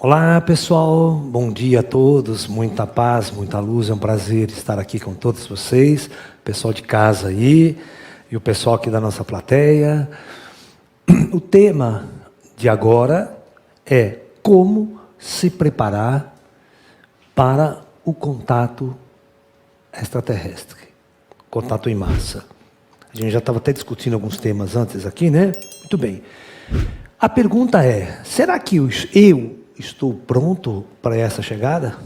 Olá pessoal, bom dia a todos, muita paz, muita luz, é um prazer estar aqui com todos vocês, pessoal de casa aí e o pessoal aqui da nossa plateia. O tema de agora é como se preparar para o contato extraterrestre, contato em massa. A gente já estava até discutindo alguns temas antes aqui, né? Muito bem. A pergunta é, será que eu estou pronto para essa chegada?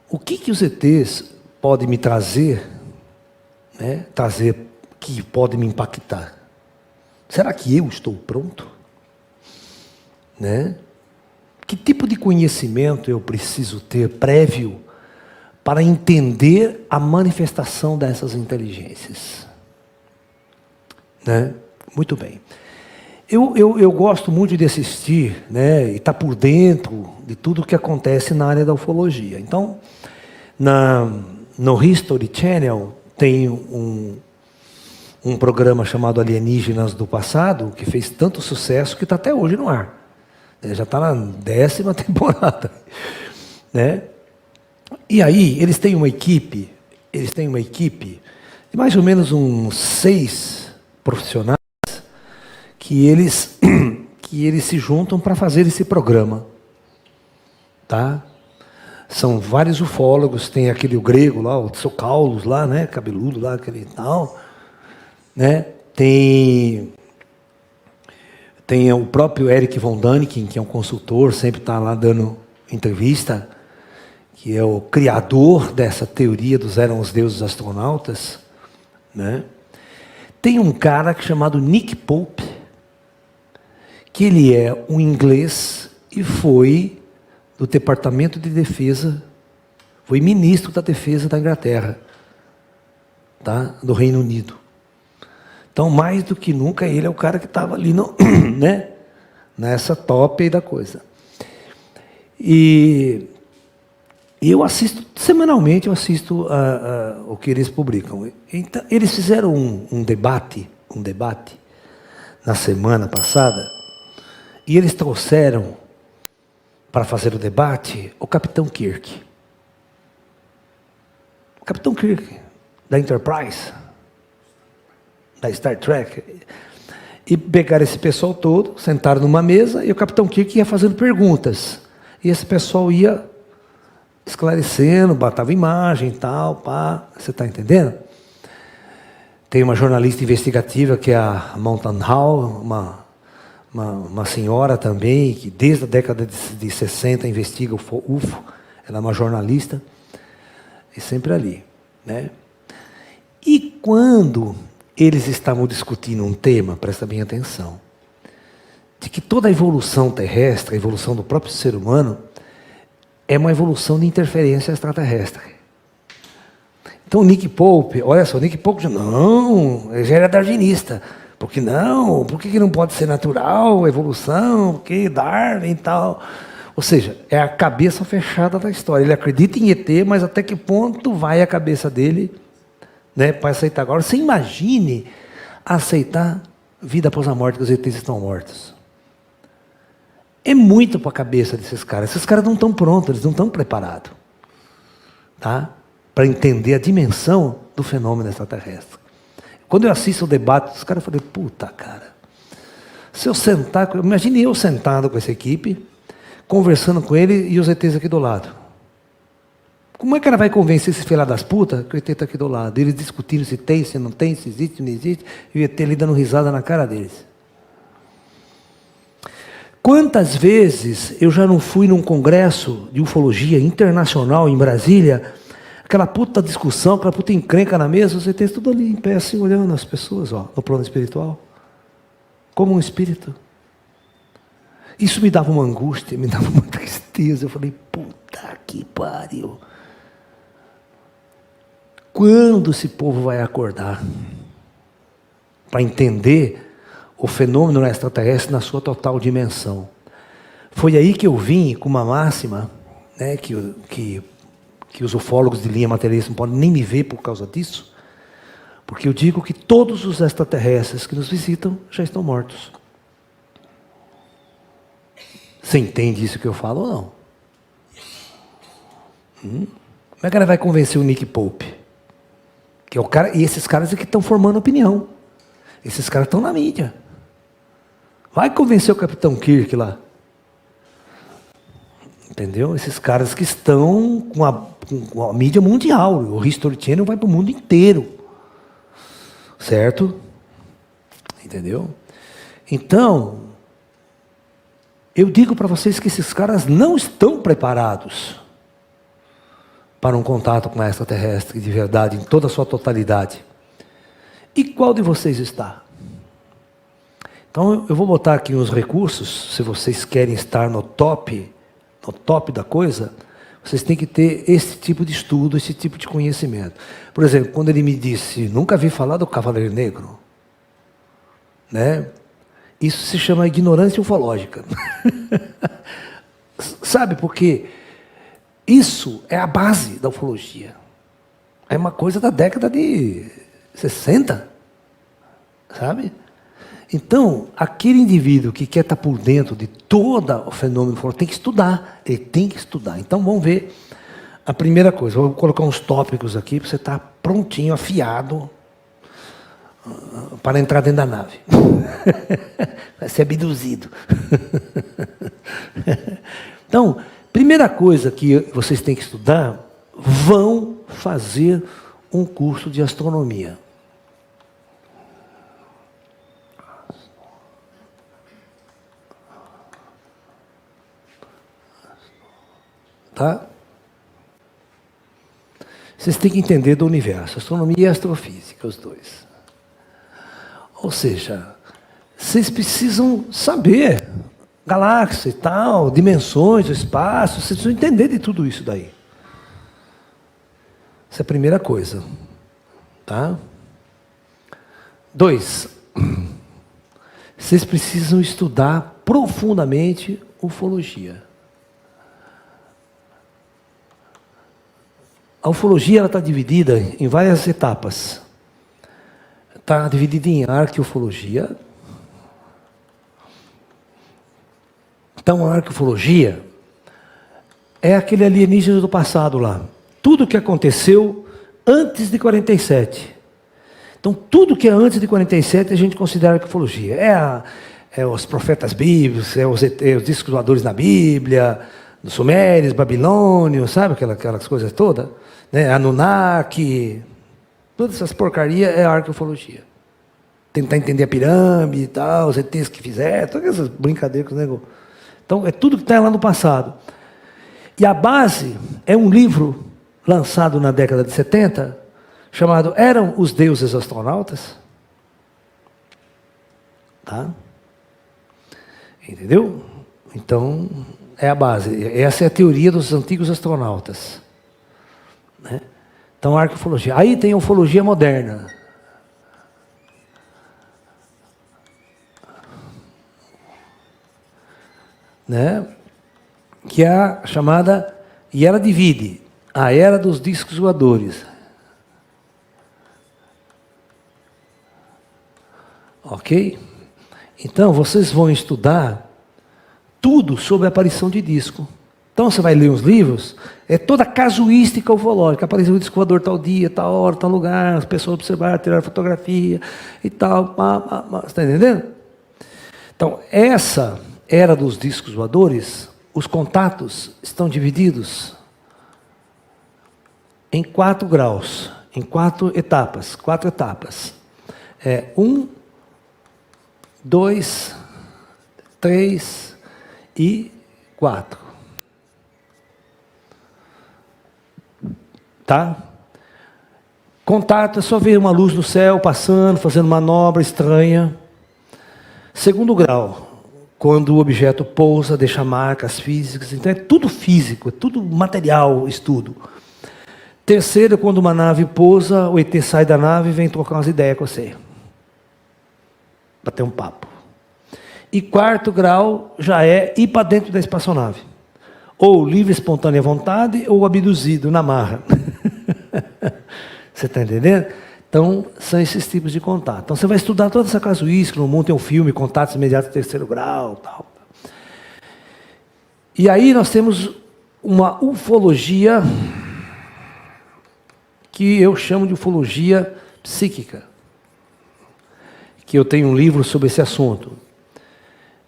O que os ETs podem me trazer, né? Que pode me impactar? Será que eu estou pronto? Né? Que tipo de conhecimento eu preciso ter prévio para entender a manifestação dessas inteligências? Né? Muito bem. Eu gosto muito de assistir, né, e estar por dentro de tudo que acontece na área da ufologia. Então, no History Channel tem um programa chamado Alienígenas do Passado, que fez tanto sucesso que está até hoje no ar. Já está na 10ª temporada. Né? E aí, eles têm uma equipe de mais ou menos uns 6 profissionais, que eles se juntam para fazer esse programa. Tá? São vários ufólogos, tem aquele o grego lá, o Tsoukalos lá, né, cabeludo lá, aquele tal, né? Tem o próprio Eric von Däniken, que é um consultor, sempre está lá dando entrevista, que é o criador dessa teoria dos eram os deuses astronautas, né? Tem um cara chamado Nick Pope, que ele é um inglês e foi do Departamento de Defesa, foi ministro da Defesa da Inglaterra, tá? Do Reino Unido. Então, mais do que nunca, ele é o cara que estava ali né? Nessa top aí da coisa. E eu assisto, semanalmente, o que eles publicam. Então, eles fizeram um debate na semana passada, e eles trouxeram para fazer o debate o Capitão Kirk. O Capitão Kirk, da Enterprise, da Star Trek. E pegaram esse pessoal todo, sentaram numa mesa, e o Capitão Kirk ia fazendo perguntas. E esse pessoal ia esclarecendo, batava imagem e tal, pá. Você está entendendo? Tem uma jornalista investigativa que é a Mountain Hall, uma senhora também, que desde a década de 60 investiga o UFO, ela é uma jornalista, e sempre ali. Né? E quando eles estavam discutindo um tema, presta bem atenção, de que toda a evolução terrestre, a evolução do próprio ser humano, é uma evolução de interferência extraterrestre. Então o Nick Pope, olha só, o Nick Pope diz, não, ele já era darwinista. Porque não? Por que não pode ser natural, evolução, porque Darwin e tal? Ou seja, é a cabeça fechada da história. Ele acredita em ET, mas até que ponto vai a cabeça dele, né, para aceitar? Agora, você imagine aceitar vida após a morte, que os ETs estão mortos. É muito para a cabeça desses caras. Esses caras não estão prontos, eles não estão preparados, tá? Para entender a dimensão do fenômeno extraterrestre. Quando eu assisto o debate dos caras, eu falei, puta, cara, se eu sentar, imagine eu sentado com essa equipe, conversando com ele e os ETs aqui do lado. Como é que ela vai convencer esses filha das putas que o ET está aqui do lado? Eles discutindo se tem, se não tem, se existe, se não existe, e o ET ali dando risada na cara deles. Quantas vezes eu já não fui num congresso de ufologia internacional em Brasília, aquela puta discussão, aquela puta encrenca na mesa, os ETs tudo ali em pé, assim, olhando as pessoas, ó, no plano espiritual, como um espírito. Isso me dava uma angústia, me dava uma tristeza. Eu falei, puta que pariu. Quando esse povo vai acordar para entender o fenômeno extraterrestre na sua total dimensão? Foi aí que eu vim com uma máxima, né, que os ufólogos de linha materialista não podem nem me ver por causa disso, porque eu digo que todos os extraterrestres que nos visitam já estão mortos. Você entende isso que eu falo ou não? Como é que ela vai convencer o Nick Pope? Que é o cara, e esses caras é que estão formando opinião. Esses caras estão na mídia. Vai convencer o Capitão Kirk lá. Entendeu? Esses caras que estão com a mídia mundial. O History Channel vai para o mundo inteiro. Certo? Entendeu? Então, eu digo para vocês que esses caras não estão preparados para um contato com a extraterrestre de verdade, em toda a sua totalidade. E qual de vocês está? Então, eu vou botar aqui uns recursos, se vocês querem estar no top da coisa, vocês têm que ter esse tipo de estudo, esse tipo de conhecimento. Por exemplo, quando ele me disse, nunca vi falar do Cavaleiro Negro, né? Isso se chama ignorância ufológica. Sabe, porque isso é a base da ufologia. É uma coisa da década de 60, sabe? Então, aquele indivíduo que quer estar por dentro de todo o fenômeno ufológico tem que estudar, ele tem que estudar. Então, vamos ver a primeira coisa. Vou colocar uns tópicos aqui para você estar prontinho, afiado, para entrar dentro da nave. Vai ser abduzido. Então, primeira coisa que vocês têm que estudar, vão fazer um curso de astronomia. Tá? Vocês têm que entender do universo, astronomia e astrofísica, os dois. Ou seja, vocês precisam saber galáxia e tal, dimensões do espaço, vocês precisam entender de tudo isso daí. Essa é a primeira coisa. Tá? 2. Vocês precisam estudar profundamente ufologia. A ufologia está dividida em várias etapas. Está dividida em arqueufologia. Então, a arqueufologia é aquele alienígena do passado lá. Tudo que aconteceu antes de 47. Então, tudo que é antes de 47 a gente considera arqueufologia. É os profetas bíblicos, os discos voadores na Bíblia, dos sumérios, babilônios, sabe aquelas coisas todas? Né? Anunnaki, todas essas porcarias é arqueufologia. Tentar entender a pirâmide e tal, os ETs que fizeram, todas essas brincadeiras com o negócio. Então, é tudo que está lá no passado. E a base é um livro lançado na década de 70, chamado Eram os Deuses Astronautas? Tá? Entendeu? Então, é a base. Essa é a teoria dos antigos astronautas. Né? Então, a arqueufologia. Aí tem a ufologia moderna. Né? Que é a chamada, e ela divide a era dos discos voadores. Ok? Então, vocês vão estudar tudo sobre a aparição de disco. Então, você vai ler os livros, é toda a casuística ufológica. Apareceu o disco voador tal dia, tal hora, tal lugar, as pessoas observaram, tiraram fotografia e tal. Você está entendendo? Então, essa era dos discos voadores, os contatos estão divididos em 4 graus, em 4 etapas. 4 etapas. 1, 2, 3 e 4. Tá? Contato é só ver uma luz no céu passando, fazendo manobra estranha. 2º grau. Quando o objeto pousa, deixa marcas físicas. Então é tudo físico, é tudo material, estudo. 3º, quando uma nave pousa, o ET sai da nave e vem trocar umas ideias com você. Para ter um papo. E 4º grau já é ir para dentro da espaçonave. Ou livre, espontânea vontade, ou abduzido na marra. Você está entendendo? Então, são esses tipos de contato. Então, você vai estudar toda essa casuística. No mundo tem um filme, Contatos Imediatos de 3º grau. Tal. E aí nós temos uma ufologia que eu chamo de ufologia psíquica, que eu tenho um livro sobre esse assunto,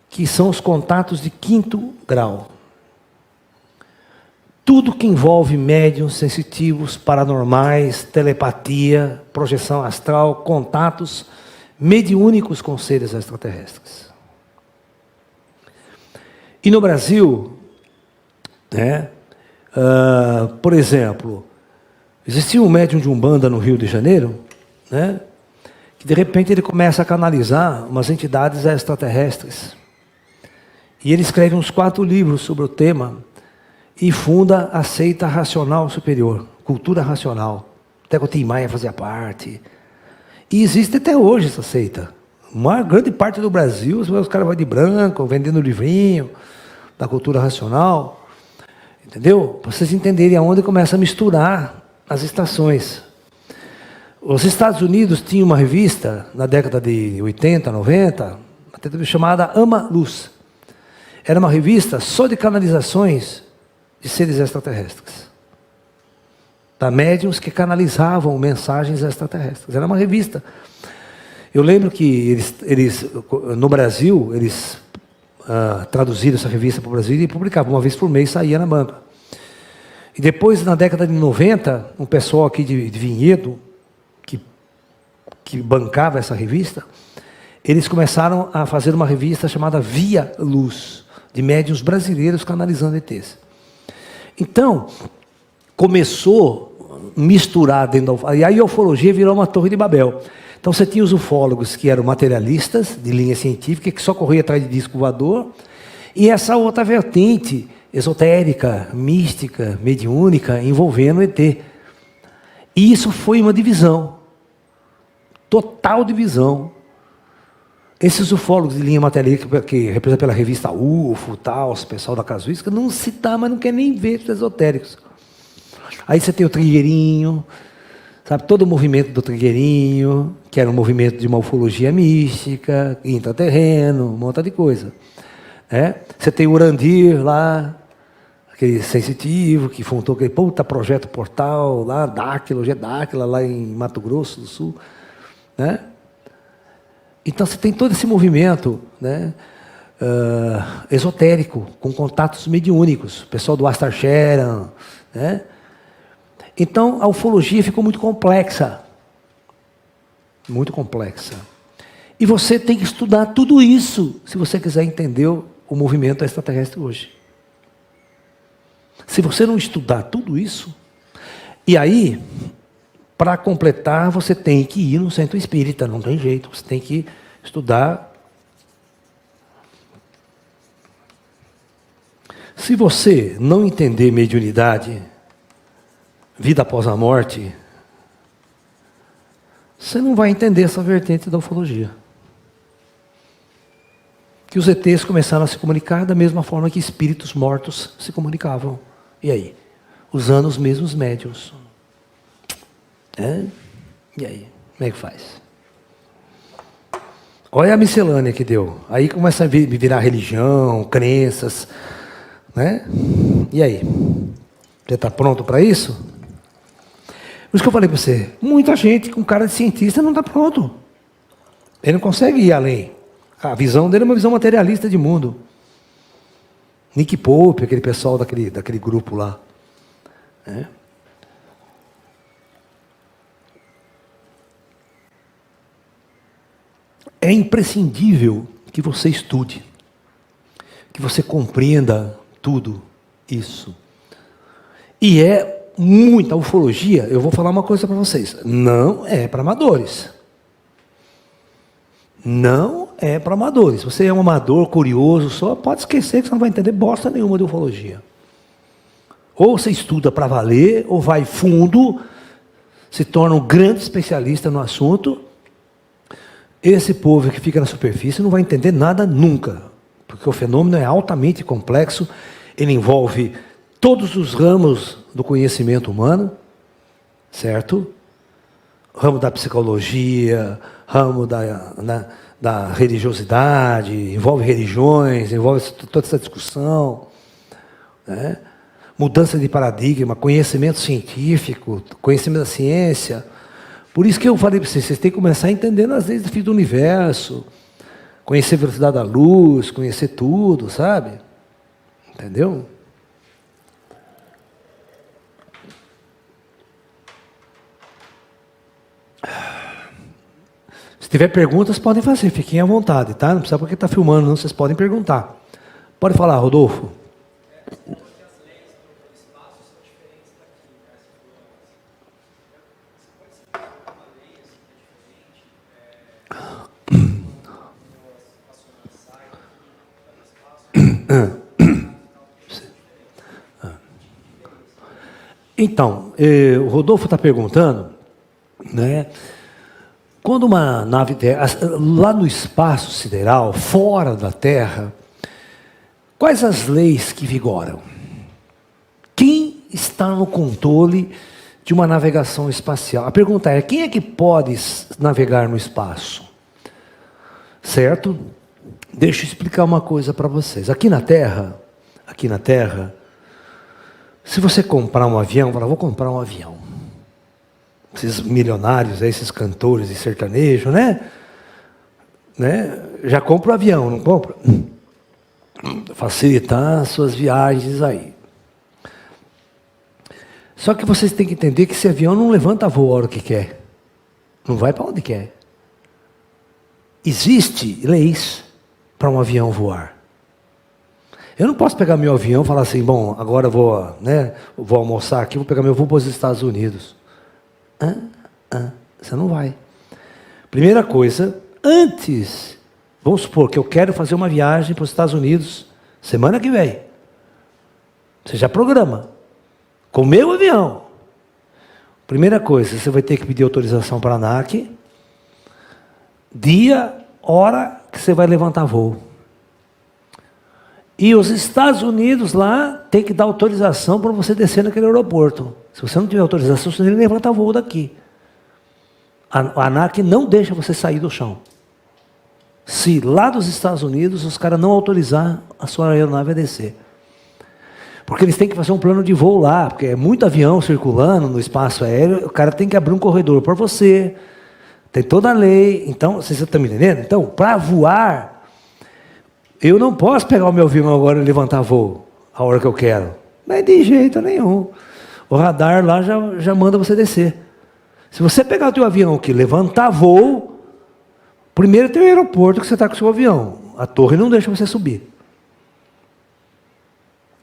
que são os contatos de 5º grau. Tudo que envolve médiuns sensitivos, paranormais, telepatia, projeção astral, contatos mediúnicos com seres extraterrestres. E no Brasil, né, por exemplo, existia um médium de Umbanda no Rio de Janeiro, né, que de repente ele começa a canalizar umas entidades extraterrestres. E ele escreve uns 4 livros sobre o tema e funda a seita racional superior, cultura racional. Até que o Tim Maia fazia parte. E existe até hoje essa seita. Uma grande parte do Brasil, os caras vão de branco, vendendo livrinho da cultura racional. Entendeu? Para vocês entenderem aonde começa a misturar as estações. Os Estados Unidos tinham uma revista, na década de 80, 90, chamada Ama Luz. Era uma revista só de canalizações de seres extraterrestres. Para médiuns que canalizavam mensagens extraterrestres. Era uma revista. Eu lembro que eles no Brasil, eles traduziram essa revista para o Brasil e publicavam. Uma vez por mês saía na banca. E depois, na década de 90, um pessoal aqui de Vinhedo, que bancava essa revista, eles começaram a fazer uma revista chamada Via Luz, de médiuns brasileiros canalizando ETs. Então, começou a misturar dentro da... E aí a ufologia virou uma torre de Babel. Então você tinha os ufólogos que eram materialistas, de linha científica, que só corriam atrás de disco voador, e essa outra vertente esotérica, mística, mediúnica, envolvendo o ET. E isso foi uma divisão. Total divisão. Esses ufólogos de linha materialista, que representam pela revista UFO, tal, o pessoal da casuística, não se dá, mas não quer nem ver os esotéricos. Aí você tem o Trigueirinho, sabe, todo o movimento do Trigueirinho, que era um movimento de uma ufologia mística, intraterreno, um monte de coisa. Você tem o Urandir lá, aquele sensitivo, que fundou aquele puta projeto portal lá, Dáquilo, Gedáquila, lá em Mato Grosso do Sul, né? Então você tem todo esse movimento, né, esotérico, com contatos mediúnicos, o pessoal do Astar Sheran, né? Então a ufologia ficou muito complexa. Muito complexa. E você tem que estudar tudo isso, se você quiser entender o movimento extraterrestre hoje. Se você não estudar tudo isso, e aí... Para completar, você tem que ir no centro espírita, não tem jeito, você tem que estudar. Se você não entender mediunidade, vida após a morte, você não vai entender essa vertente da ufologia. Que os ETs começaram a se comunicar da mesma forma que espíritos mortos se comunicavam. E aí? Usando os mesmos médiuns. E aí, como é que faz? Olha a miscelânea que deu. Aí começa a virar religião, crenças, né? E aí? Você está pronto para isso? Por isso que eu falei para você, muita gente com cara de cientista não está pronto. Ele não consegue ir além. A visão dele é uma visão materialista de mundo. Nick Pope, aquele pessoal daquele grupo lá. É imprescindível que você estude, que você compreenda tudo isso. E é muita ufologia. Eu vou falar uma coisa para vocês. Não é para amadores. Não é para amadores. Você é um amador, curioso, só pode esquecer que você não vai entender bosta nenhuma de ufologia. Ou você estuda para valer, ou vai fundo, se torna um grande especialista no assunto. Esse povo que fica na superfície não vai entender nada nunca, porque o fenômeno é altamente complexo, ele envolve todos os ramos do conhecimento humano, certo? Ramo da psicologia, ramo da religiosidade, envolve religiões, envolve toda essa discussão, né? Mudança de paradigma, conhecimento científico, conhecimento da ciência. Por isso que eu falei para vocês, vocês têm que começar a entender as leis do universo, conhecer a velocidade da luz, conhecer tudo, sabe? Entendeu? Se tiver perguntas, podem fazer, fiquem à vontade, tá? Não precisa porque está filmando, não, vocês podem perguntar. Pode falar, Rodolfo. Então, o Rodolfo está perguntando, né? Quando uma nave lá no espaço sideral, fora da Terra, quais as leis que vigoram? Quem está no controle de uma navegação espacial? A pergunta é: quem é que pode navegar no espaço? Certo? Deixa eu explicar uma coisa para vocês. Aqui na Terra, se você comprar um avião, fala, vou comprar um avião. Esses milionários, esses cantores de sertanejo, né? Já compra o avião, não compra? Facilitar suas viagens aí. Só que vocês têm que entender que esse avião não levanta voo a hora que quer. Não vai para onde quer. Existem leis para um avião voar. Eu não posso pegar meu avião e falar assim, bom, agora eu vou almoçar aqui, vou pegar meu voo para os Estados Unidos. Você não vai. Primeira coisa, antes, vamos supor que eu quero fazer uma viagem para os Estados Unidos semana que vem. Você já programa. Com o meu avião. Primeira coisa, você vai ter que pedir autorização para a ANAC. Dia, hora que você vai levantar voo. E os Estados Unidos lá tem que dar autorização para você descer naquele aeroporto. Se você não tiver autorização, você nem levanta voo daqui. A ANAC não deixa você sair do chão. Se lá dos Estados Unidos os caras não autorizar a sua aeronave a descer. Porque eles têm que fazer um plano de voo lá, porque é muito avião circulando no espaço aéreo, o cara tem que abrir um corredor para você. Tem toda a lei. Então, vocês estão me entendendo? Então, para voar, eu não posso pegar o meu avião agora e levantar voo a hora que eu quero. Não é de jeito nenhum. O radar lá já manda você descer. Se você pegar o teu avião aqui, levantar voo, primeiro tem o aeroporto que você está com o seu avião. A torre não deixa você subir.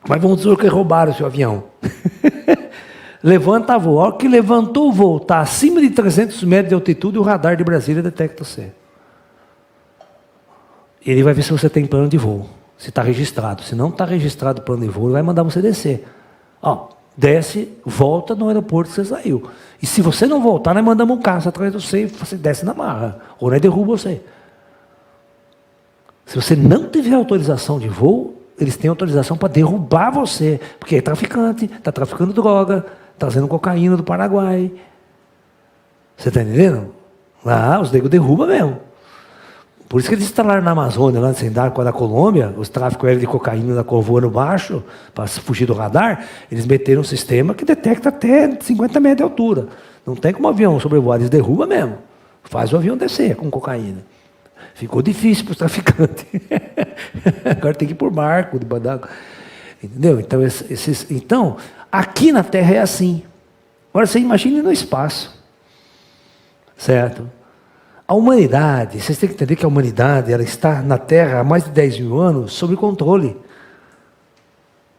Mas vamos dizer que roubaram o seu avião. Levanta voo. A hora que levantou o voo, está acima de 300 metros de altitude, o radar de Brasília detecta você. Ele vai ver se você tem plano de voo, se está registrado. Se não está registrado o plano de voo, ele vai mandar você descer. Desce, volta no aeroporto que você saiu. E se você não voltar, nós mandamos um carro atrás de você e você desce na marra. Ou nós derruba você. Se você não tiver autorização de voo, eles têm autorização para derrubar você. Porque é traficante, está traficando droga, trazendo cocaína do Paraguai. Você está entendendo? Lá, os negros derrubam mesmo. Por isso que eles instalaram na Amazônia, lá em Sendaco, da Colômbia, os tráficos aéreos de cocaína da cor voando baixo, para fugir do radar, eles meteram um sistema que detecta até 50 metros de altura. Não tem como o avião sobrevoar, eles derrubam mesmo. Faz o avião descer com cocaína. Ficou difícil para os traficantes. Agora tem que ir por barco, de bandaco. Entendeu? Então, aqui na Terra é assim. Agora você imagine no espaço. Certo? A humanidade, vocês têm que entender que a humanidade ela está na Terra há mais de 10 mil anos sob controle.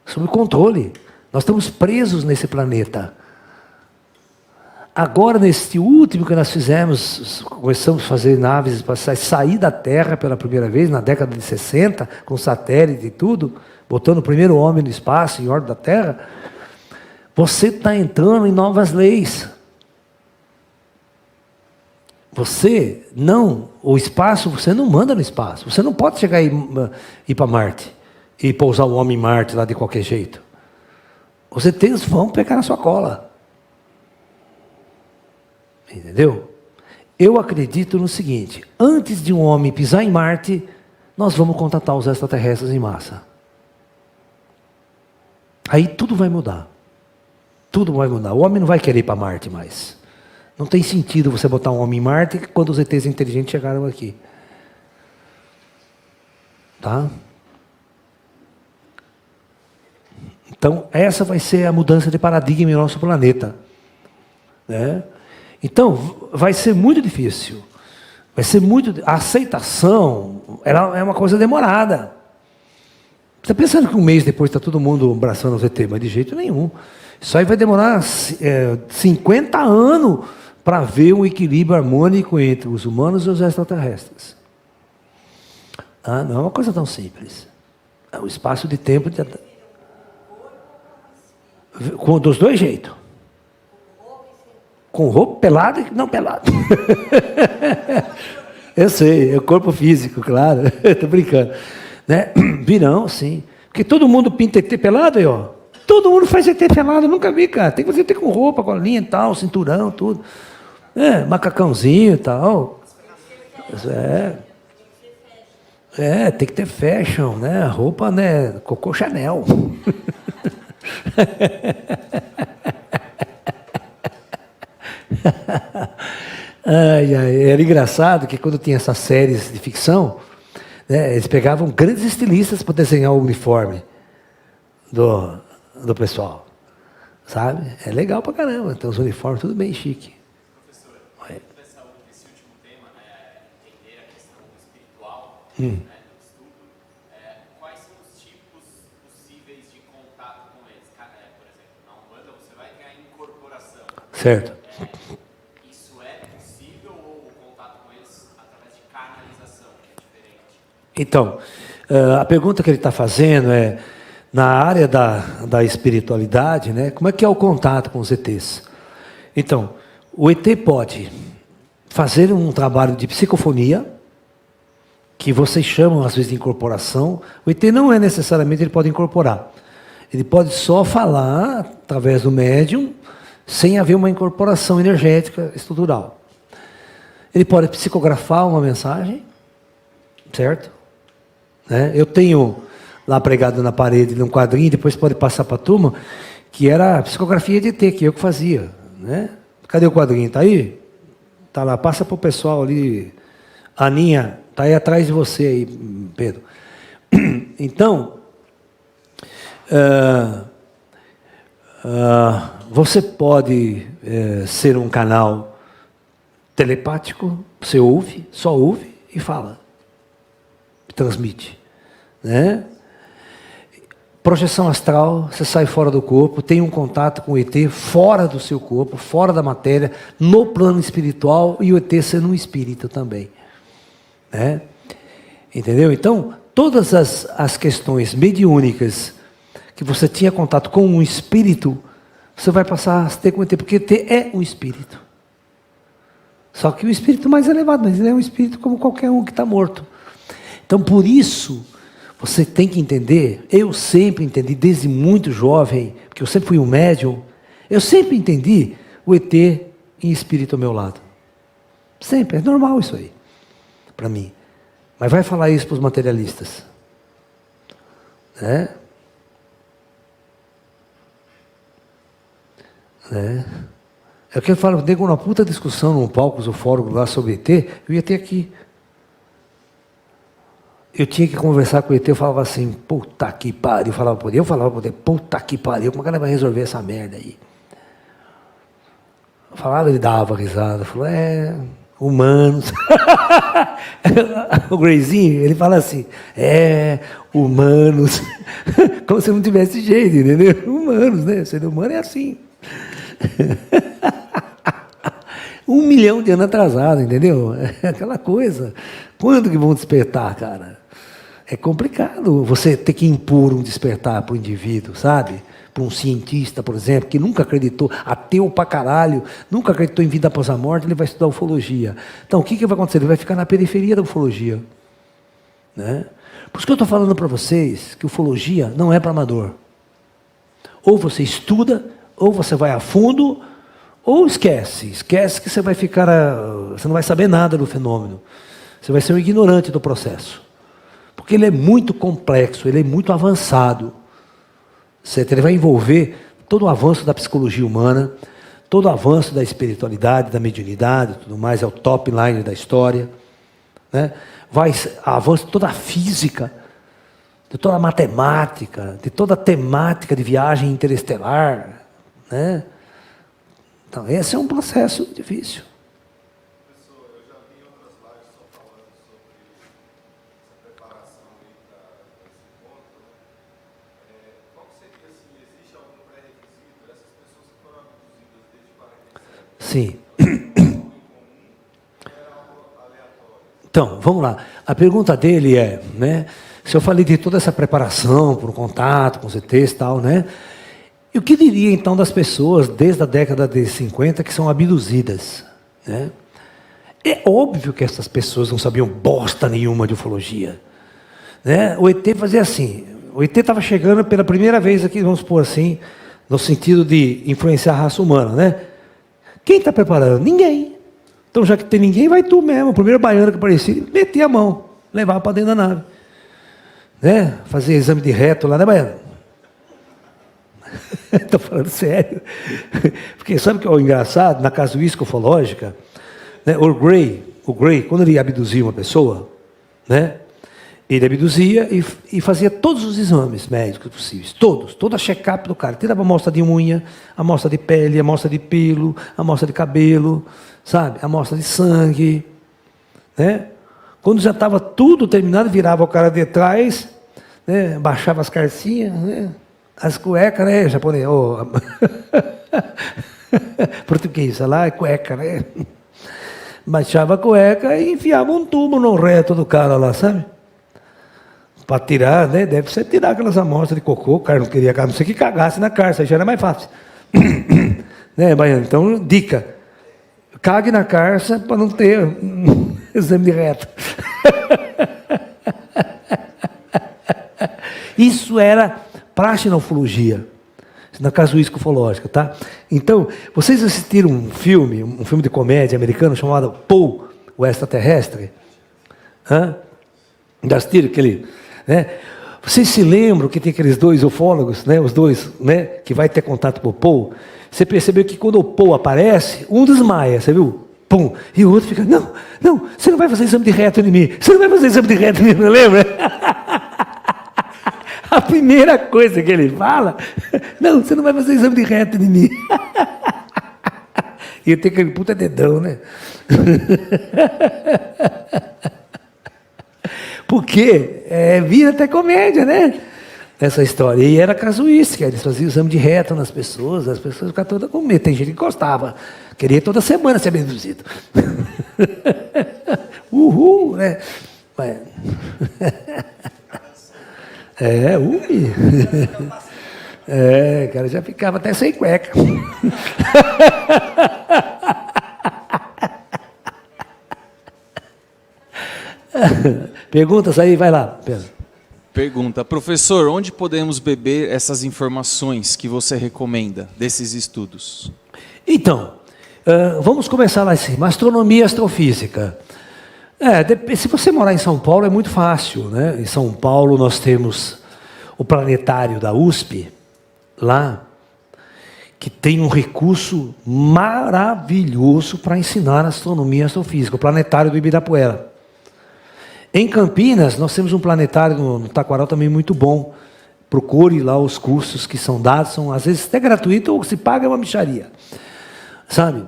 Sob controle. Nós estamos presos nesse planeta. Agora, neste último que nós fizemos, começamos a fazer naves espaciais, sair da Terra pela primeira vez, na década de 60, com satélite e tudo, botando o primeiro homem no espaço, em órbita da Terra, você está entrando em novas leis. O espaço, você não manda no espaço. Você não pode chegar e ir para Marte e pousar o homem em Marte lá de qualquer jeito. Eles vão pegar na sua cola. Entendeu? Eu acredito no seguinte: antes de um homem pisar em Marte, nós vamos contatar os extraterrestres em massa. Aí tudo vai mudar. Tudo vai mudar. O homem não vai querer ir para Marte mais. Não tem sentido você botar um homem em Marte quando os ETs inteligentes chegaram aqui. Tá? Então, essa vai ser a mudança de paradigma em nosso planeta. Né? Então, vai ser muito difícil. Vai ser muito... A aceitação é uma coisa demorada. Você está pensando que um mês depois está todo mundo abraçando os ET, mas de jeito nenhum. Isso aí vai demorar 50 anos para ver um equilíbrio harmônico entre os humanos e os extraterrestres. Ah, não é uma coisa tão simples. É um espaço de tempo... Dos dois jeitos. Com roupa pelada e não pelado. Eu sei, é o corpo físico, claro. Estou brincando. Né? Virão, sim. Porque todo mundo pinta ET pelado aí, ó. Todo mundo faz ET pelado, eu nunca vi, cara. Tem que fazer ET com roupa, colinha e tal, cinturão, tudo. Macacãozinho e tal. Tem que ter fashion, né? Roupa, né? Coco Chanel. Era engraçado que quando tinha essas séries de ficção, né, eles pegavam grandes estilistas para desenhar o uniforme do pessoal, sabe? É legal pra caramba, tem os uniformes tudo bem chique. Professor, esse último tema, né, entender a questão espiritual, né, do estudo, quais são os tipos possíveis de contato com eles? Por exemplo, na Umbanda você vai ter a incorporação. Certo. Isso é possível ou o contato com eles através de canalização, que é diferente? Então, a pergunta que ele está fazendo é, na área da espiritualidade, né, como é que é o contato com os ETs? Então, o ET pode fazer um trabalho de psicofonia, que vocês chamam às vezes de incorporação. O ET não é necessariamente, ele pode incorporar. Ele pode só falar através do médium, sem haver uma incorporação energética estrutural. Ele pode psicografar uma mensagem, certo? Né? Eu tenho lá pregado na parede, num quadrinho, depois pode passar para a turma, que era a psicografia de ET, que eu que fazia. Né? Cadê o quadrinho? Está aí? Está lá, passa para o pessoal ali. Aninha, está aí atrás de você aí, Pedro. Então, você pode ser um canal telepático, você ouve, só ouve e fala. Transmite. Né? Projeção astral, você sai fora do corpo, tem um contato com o ET fora do seu corpo, fora da matéria, no plano espiritual, e o ET sendo um espírito também. Né? Entendeu? Então, todas as questões mediúnicas que você tinha contato com um espírito, você vai passar a ter com o ET, porque o ET é um espírito. Só que o espírito mais elevado, mas ele é um espírito como qualquer um que está morto. Então, por isso, você tem que entender, eu sempre entendi, desde muito jovem, porque eu sempre fui um médium, eu sempre entendi o ET em espírito ao meu lado. Sempre, é normal isso aí, para mim. Mas vai falar isso para os materialistas. Né? É o que eu falo, dei uma puta discussão num palco do fórum lá sobre ET, eu ia ter aqui. Eu tinha que conversar com o ET, eu falava assim, puta que pariu, eu falava para ele, puta que pariu, como é que ela vai resolver essa merda aí? Eu falava, ele dava risada, falou, humanos. O Grayzinho, ele fala assim, humanos. Como se não tivesse jeito, entendeu? Humanos, né? Ser humano é assim. 1 milhão de anos atrasado, entendeu? É aquela coisa. Quando que vão despertar, cara? É complicado você ter que impor um despertar para o indivíduo, sabe? Para um cientista, por exemplo, que nunca acreditou, ateu pra caralho, nunca acreditou em vida após a morte, ele vai estudar ufologia. Então, o que vai acontecer? Ele vai ficar na periferia da ufologia. Né? Por isso que eu estou falando para vocês que ufologia não é para amador. Ou você estuda, ou você vai a fundo, ou esquece que você vai ficar, você não vai saber nada do fenômeno. Você vai ser um ignorante do processo. Porque ele é muito complexo, ele é muito avançado. certo? Ele vai envolver todo o avanço da psicologia humana, todo o avanço da espiritualidade, da mediunidade, tudo mais, é o top line da história, né? Vai avanço de toda a física, de toda a matemática, de toda a temática de viagem interestelar, né? Então, esse é um processo difícil. Professor, eu já vi em outras lives só falando sobre essa preparação aí para esse encontro, né? Qual que seria, assim, existe algum pré-requisito? Essas pessoas que foram abduzidas desde 47, Sim. algo em comum, ou é algo aleatório? Então, vamos lá. A pergunta dele é, né? Se eu falei de toda essa preparação para o contato com os ETs e tal, né? E o que diria então das pessoas desde a década de 50 que são abduzidas, né? É óbvio que essas pessoas não sabiam bosta nenhuma de ufologia, né? O ET fazia assim, o ET estava chegando pela primeira vez aqui, vamos supor assim, no sentido de influenciar a raça humana, né? Quem está preparando? Ninguém. Então, já que tem ninguém, vai tu mesmo. O primeiro baiano que aparecia, metia a mão, levava para dentro da nave, né? Fazia exame de reto lá, né, baiano? Estou falando sério. Porque sabe o que é o engraçado? Na casuística ufológica, né, o Gray, quando ele abduzia uma pessoa, né, ele abduzia e fazia todos os exames médicos possíveis, toda a check-up do cara. Tirava amostra de unha, amostra de pele, amostra de pelo, amostra de cabelo, sabe? Amostra de sangue, né? Quando já estava tudo terminado, virava o cara de trás, né, baixava as calcinhas, né? As cuecas, né, japonês? Oh. Português, lá é cueca, né? Baixava a cueca e enfiava um tubo no reto do cara lá, sabe? Para tirar, né? Deve ser tirar aquelas amostras de cocô, o cara não queria, a não ser que cagasse na carça, já era mais fácil. Né, baiano? Então, dica: cague na carça para não ter exame de reto. Isso era praxe na ufologia, na casuística ufológica, tá? Então, vocês assistiram um filme de comédia americano chamado Paul, o Extraterrestre? Hã? Já assistiram aquele, né? Vocês se lembram que tem aqueles dois ufólogos, né? Os dois, né? Que vai ter contato com o Paul. Você percebeu que quando o Paul aparece, um desmaia, você viu? Pum. E o outro fica, não, você não vai fazer exame de reto em mim. Você não vai fazer exame de reto em mim, não lembra? A primeira coisa que ele fala, não, você não vai fazer exame de reto em mim. E eu tenho aquele puta dedão, né? Porque vira até comédia, né? Essa história. E era casuística, eles faziam exame de reto nas pessoas, as pessoas ficavam todas com medo. Tem gente que gostava, queria toda semana ser abduzido. Uhul, né? Mas... cara, já ficava até sem cueca. Perguntas aí, vai lá, Pedro. Pergunta, professor, onde podemos beber essas informações que você recomenda desses estudos? Então, vamos começar lá em cima. Astronomia e astrofísica. Se você morar em São Paulo é muito fácil, né? Em São Paulo nós temos o planetário da USP, lá, que tem um recurso maravilhoso para ensinar astronomia e astrofísica, o planetário do Ibirapuera. Em Campinas, nós temos um planetário no Taquaral também muito bom. Procure lá os cursos que são dados, são às vezes até gratuito ou se paga uma mixaria, sabe?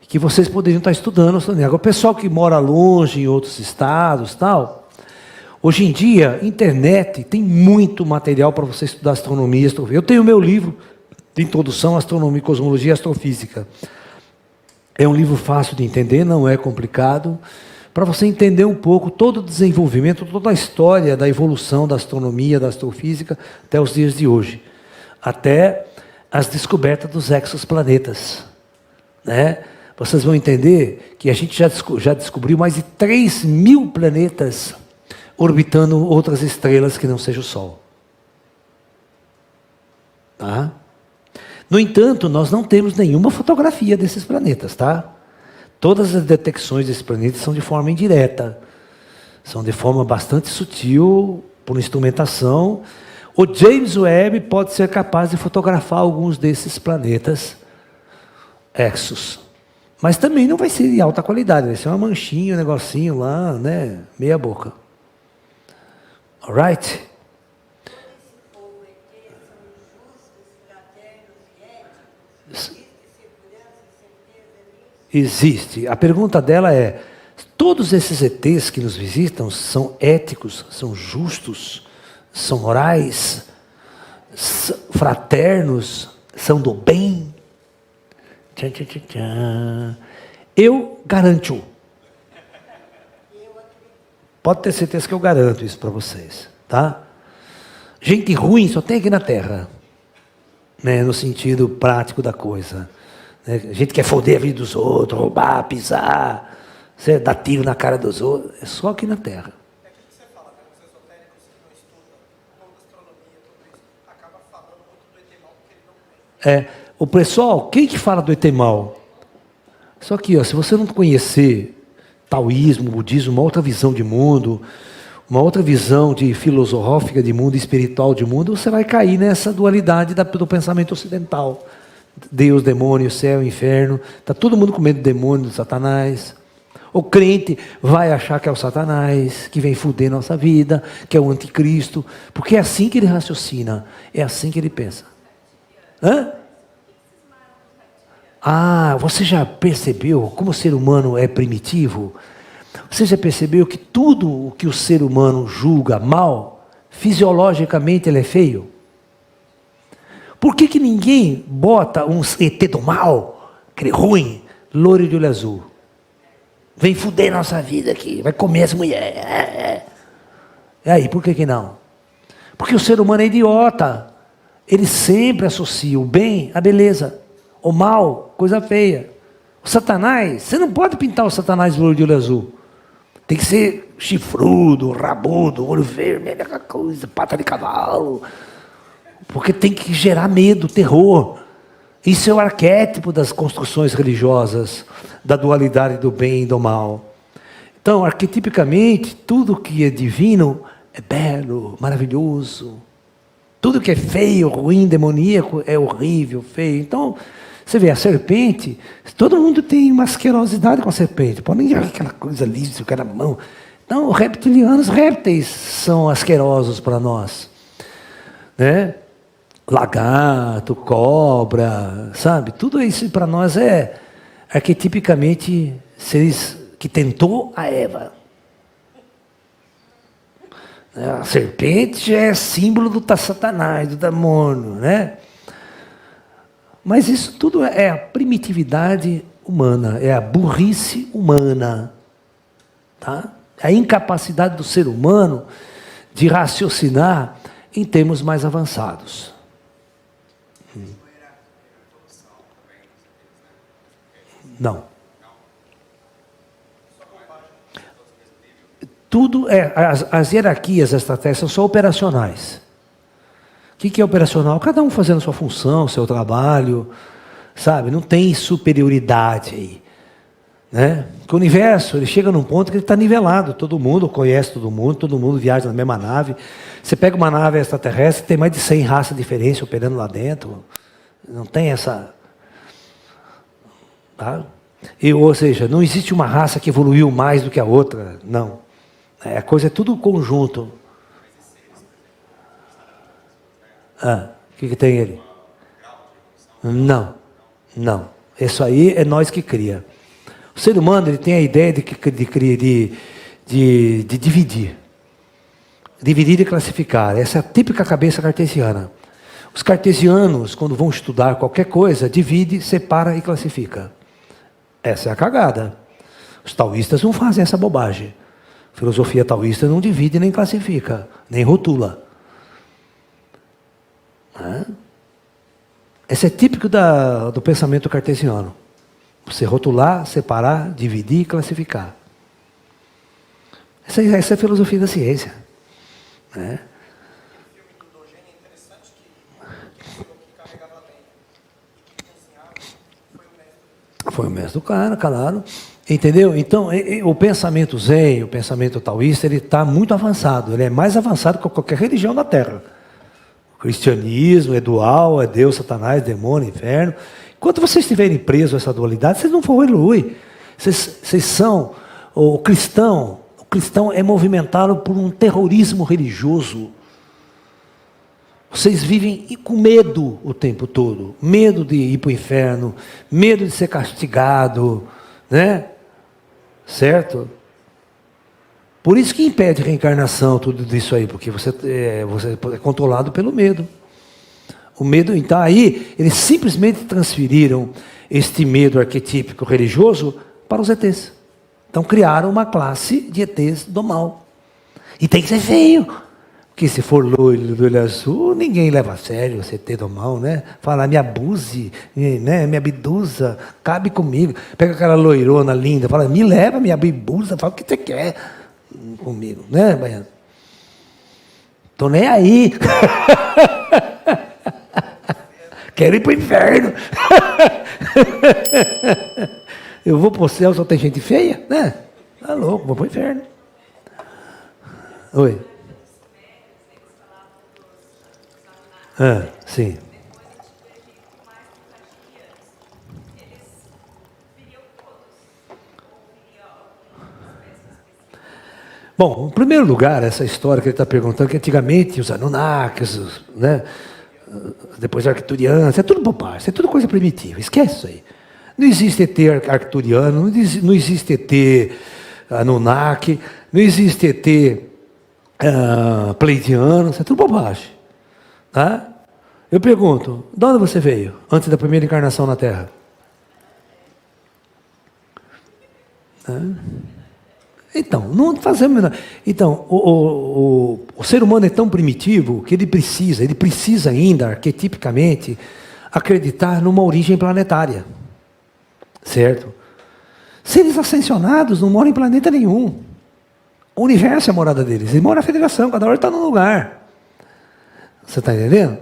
Que vocês poderiam estar estudando. Agora, o pessoal que mora longe, em outros estados, tal, hoje em dia, internet tem muito material para você estudar astronomia e astrofísica. Eu tenho meu livro de introdução à astronomia, cosmologia e astrofísica. É um livro fácil de entender, não é complicado, para você entender um pouco todo o desenvolvimento, toda a história da evolução da astronomia, da astrofísica, até os dias de hoje. Até as descobertas dos exoplanetas, né? Vocês vão entender que a gente já descobriu mais de 3.000 planetas orbitando outras estrelas que não seja o Sol. Tá? No entanto, nós não temos nenhuma fotografia desses planetas, tá? Todas as detecções desses planetas são de forma indireta. São de forma bastante sutil, por instrumentação. O James Webb pode ser capaz de fotografar alguns desses planetas exos. Mas também não vai ser de alta qualidade, vai ser uma manchinha, um negocinho lá, né? Meia boca. Alright? Existe. A pergunta dela é: todos esses ETs que nos visitam são éticos, são justos, são morais, fraternos, são do bem? Tchan, tchan, tchan, tchan. Eu garanto. Pode ter certeza que eu garanto isso para vocês, tá? Gente ruim só tem aqui na Terra, né, no sentido prático da coisa. Né? Gente que quer foder a vida dos outros, roubar, pisar, dar tiro na cara dos outros, é só aqui na Terra. É aquilo que você fala, né? Os esotéricos que não estudam toda a astronomia, tudo isso, acaba falando muito do ET mal porque ele não conhece. O pessoal, quem que fala do ET mal? Só que, ó, se você não conhecer taoísmo, budismo, uma outra visão de mundo, uma outra visão de filosófica de mundo, espiritual de mundo, você vai cair nessa dualidade do pensamento ocidental. Deus, demônio, céu, inferno. Está todo mundo com medo do demônio, do Satanás. O crente vai achar que é o Satanás, que vem foder nossa vida, que é o anticristo, porque é assim que ele raciocina, é assim que ele pensa. Hã? Ah, você já percebeu como o ser humano é primitivo? Você já percebeu que tudo o que o ser humano julga mal, fisiologicamente ele é feio? Por que ninguém bota um ET do mal, aquele ruim, loiro de olho azul? Vem fuder nossa vida aqui, vai comer as mulheres. E aí, por que não? Porque o ser humano é idiota. Ele sempre associa o bem à beleza, o mal, coisa feia. O Satanás, você não pode pintar o Satanás loiro de olho azul. Tem que ser chifrudo, rabudo, olho vermelho, aquela coisa, pata de cavalo. Porque tem que gerar medo, terror. Isso é o arquétipo das construções religiosas, da dualidade do bem e do mal. Então, arquetipicamente, tudo que é divino é belo, maravilhoso. Tudo que é feio, ruim, demoníaco é horrível, feio. Então, você vê, a serpente, todo mundo tem uma asquerosidade com a serpente. Podem aquela coisa lisa, aquela mão. Então, os reptilianos, répteis são asquerosos para nós. Né? Lagarto, cobra, sabe? Tudo isso para nós é arquetipicamente seres que tentou a Eva. A serpente já é símbolo do Satanás, do demônio, né? Mas isso tudo é a primitividade humana, é a burrice humana, tá? A incapacidade do ser humano de raciocinar em termos mais avançados. Não. Tudo as hierarquias extraterrestres são operacionais. O que é operacional? Cada um fazendo sua função, seu trabalho, sabe? Não tem superioridade aí, né? Porque o universo, ele chega num ponto que ele está nivelado, todo mundo conhece todo mundo viaja na mesma nave. Você pega uma nave extraterrestre, tem mais de 100 raças diferentes operando lá dentro, não tem essa... Tá? Ou seja, não existe uma raça que evoluiu mais do que a outra, não. A coisa é tudo conjunto. O que tem ele? Não. Isso aí é nós que cria. O ser humano ele tem a ideia de dividir. Dividir e classificar. Essa é a típica cabeça cartesiana. Os cartesianos, quando vão estudar qualquer coisa, divide, separa e classifica. Essa é a cagada. Os taoístas não fazem essa bobagem. A filosofia taoísta não divide nem classifica, nem rotula. Esse é típico do pensamento cartesiano. Você rotular, separar, dividir e classificar. Essa é a filosofia da ciência. Né? O filme do Dogênio é interessante que carregava lenha e que cozinhava foi o mestre do cara, claro. Entendeu? Então, o pensamento zen, o pensamento taoísta, ele está muito avançado. Ele é mais avançado que qualquer religião da Terra. cristianismo é dual, é Deus, Satanás, demônio, inferno. Enquanto vocês estiverem presos a essa dualidade, vocês não vão evoluir. Vocês são, o cristão é movimentado por um terrorismo religioso. Vocês vivem com medo o tempo todo. Medo de ir para o inferno, medo de ser castigado, né? Certo? Por isso que impede a reencarnação, tudo isso aí, porque você é controlado pelo medo. O medo, então aí, eles simplesmente transferiram este medo arquetípico religioso para os ETs. Então criaram uma classe de ETs do mal. E tem que ser feio. Porque se for loiro do olho azul, ninguém leva a sério o ET do mal, né? Fala, me abuse, né? Me abduza, cabe comigo. Pega aquela loirona linda, fala, me leva, me abusa, fala o que você quer comigo, né, Baiano? Tô nem aí. Quero ir para o inferno. Eu vou para o céu, só tem gente feia, né? Tá louco, vou para o inferno. Oi. Sim. Bom, em primeiro lugar, essa história que ele está perguntando, que antigamente os Anunnakis, né, depois arcturianos, é tudo bobagem, é tudo coisa primitiva, esquece isso aí. Não existe ET arcturiano, não existe ET Anunnaki, não existe ET pleiadiano, isso é tudo bobagem. Tá? Eu pergunto, de onde você veio antes da primeira encarnação na Terra? Então, não fazemos. Então, o ser humano é tão primitivo que ele precisa ainda, arquetipicamente, acreditar numa origem planetária. Certo? Seres ascensionados não moram em planeta nenhum. O universo é a morada deles. Eles moram na Federação, cada hora está num lugar. Você está entendendo?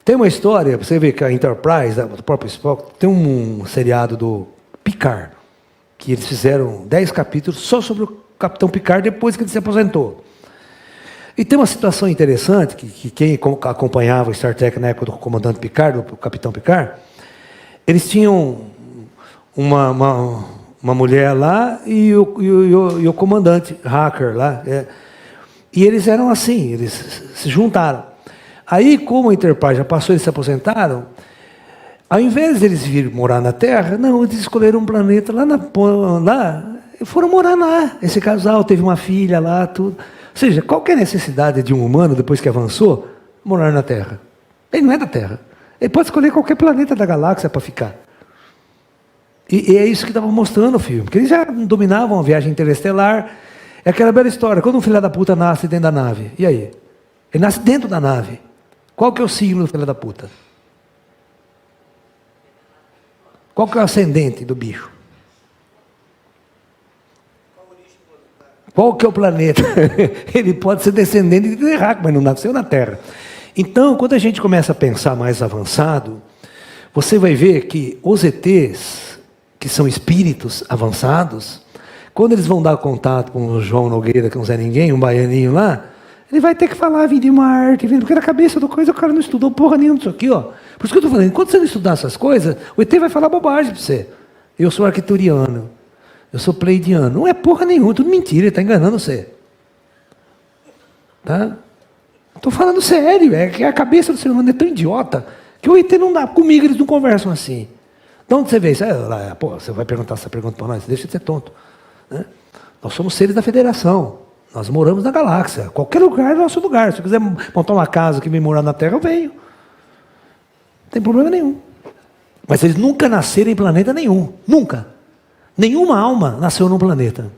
Tem uma história, você vê que a Enterprise, do próprio Spock, tem um seriado do Picard, que eles fizeram 10 capítulos só sobre o Capitão Picard depois que ele se aposentou. E tem uma situação interessante, que quem acompanhava o Star Trek na época do comandante Picard, do Capitão Picard, eles tinham uma mulher lá e o comandante hacker lá. E eles eram assim, eles se juntaram. Aí, como a Enterprise já passou, eles se aposentaram, ao invés de eles virem morar na Terra, não, eles escolheram um planeta lá e foram morar lá. Esse casal teve uma filha lá, tudo. Ou seja, qual que é a necessidade de um humano, depois que avançou, morar na Terra? Ele não é da Terra. Ele pode escolher qualquer planeta da galáxia para ficar. E é isso que estava mostrando o filme, porque eles já dominavam a viagem interestelar. É aquela bela história, quando um filho da puta nasce dentro da nave, e aí? Ele nasce dentro da nave. Qual que é o signo do filho da puta? Qual que é o ascendente do bicho? Qual que é o planeta? Ele pode ser descendente de terráqueo, mas não nasceu na Terra. Então, quando a gente começa a pensar mais avançado, você vai ver que os ETs, que são espíritos avançados, quando eles vão dar contato com o João Nogueira, que não é ninguém, um baianinho lá, ele vai ter que falar, vim de Marte, porque na cabeça do coisa o cara não estudou porra nenhuma disso aqui, ó. Por isso que eu estou falando, enquanto você não estudar essas coisas, o ET vai falar bobagem para você. Eu sou arcturiano, eu sou pleiadiano. Não é porra nenhuma, tudo mentira, ele está enganando você. Tá? Estou falando sério, é que a cabeça do ser humano é tão idiota, que o ET não dá, comigo eles não conversam assim. De onde você vê isso? Pô, você vai perguntar essa pergunta para nós, deixa de ser tonto. Né? Nós somos seres da Federação. Nós moramos na galáxia. Qualquer lugar é nosso lugar. Se eu quiser montar uma casa que vem morar na Terra, eu venho. Não tem problema nenhum. Mas eles nunca nasceram em planeta nenhum. Nunca. Nenhuma alma nasceu num planeta.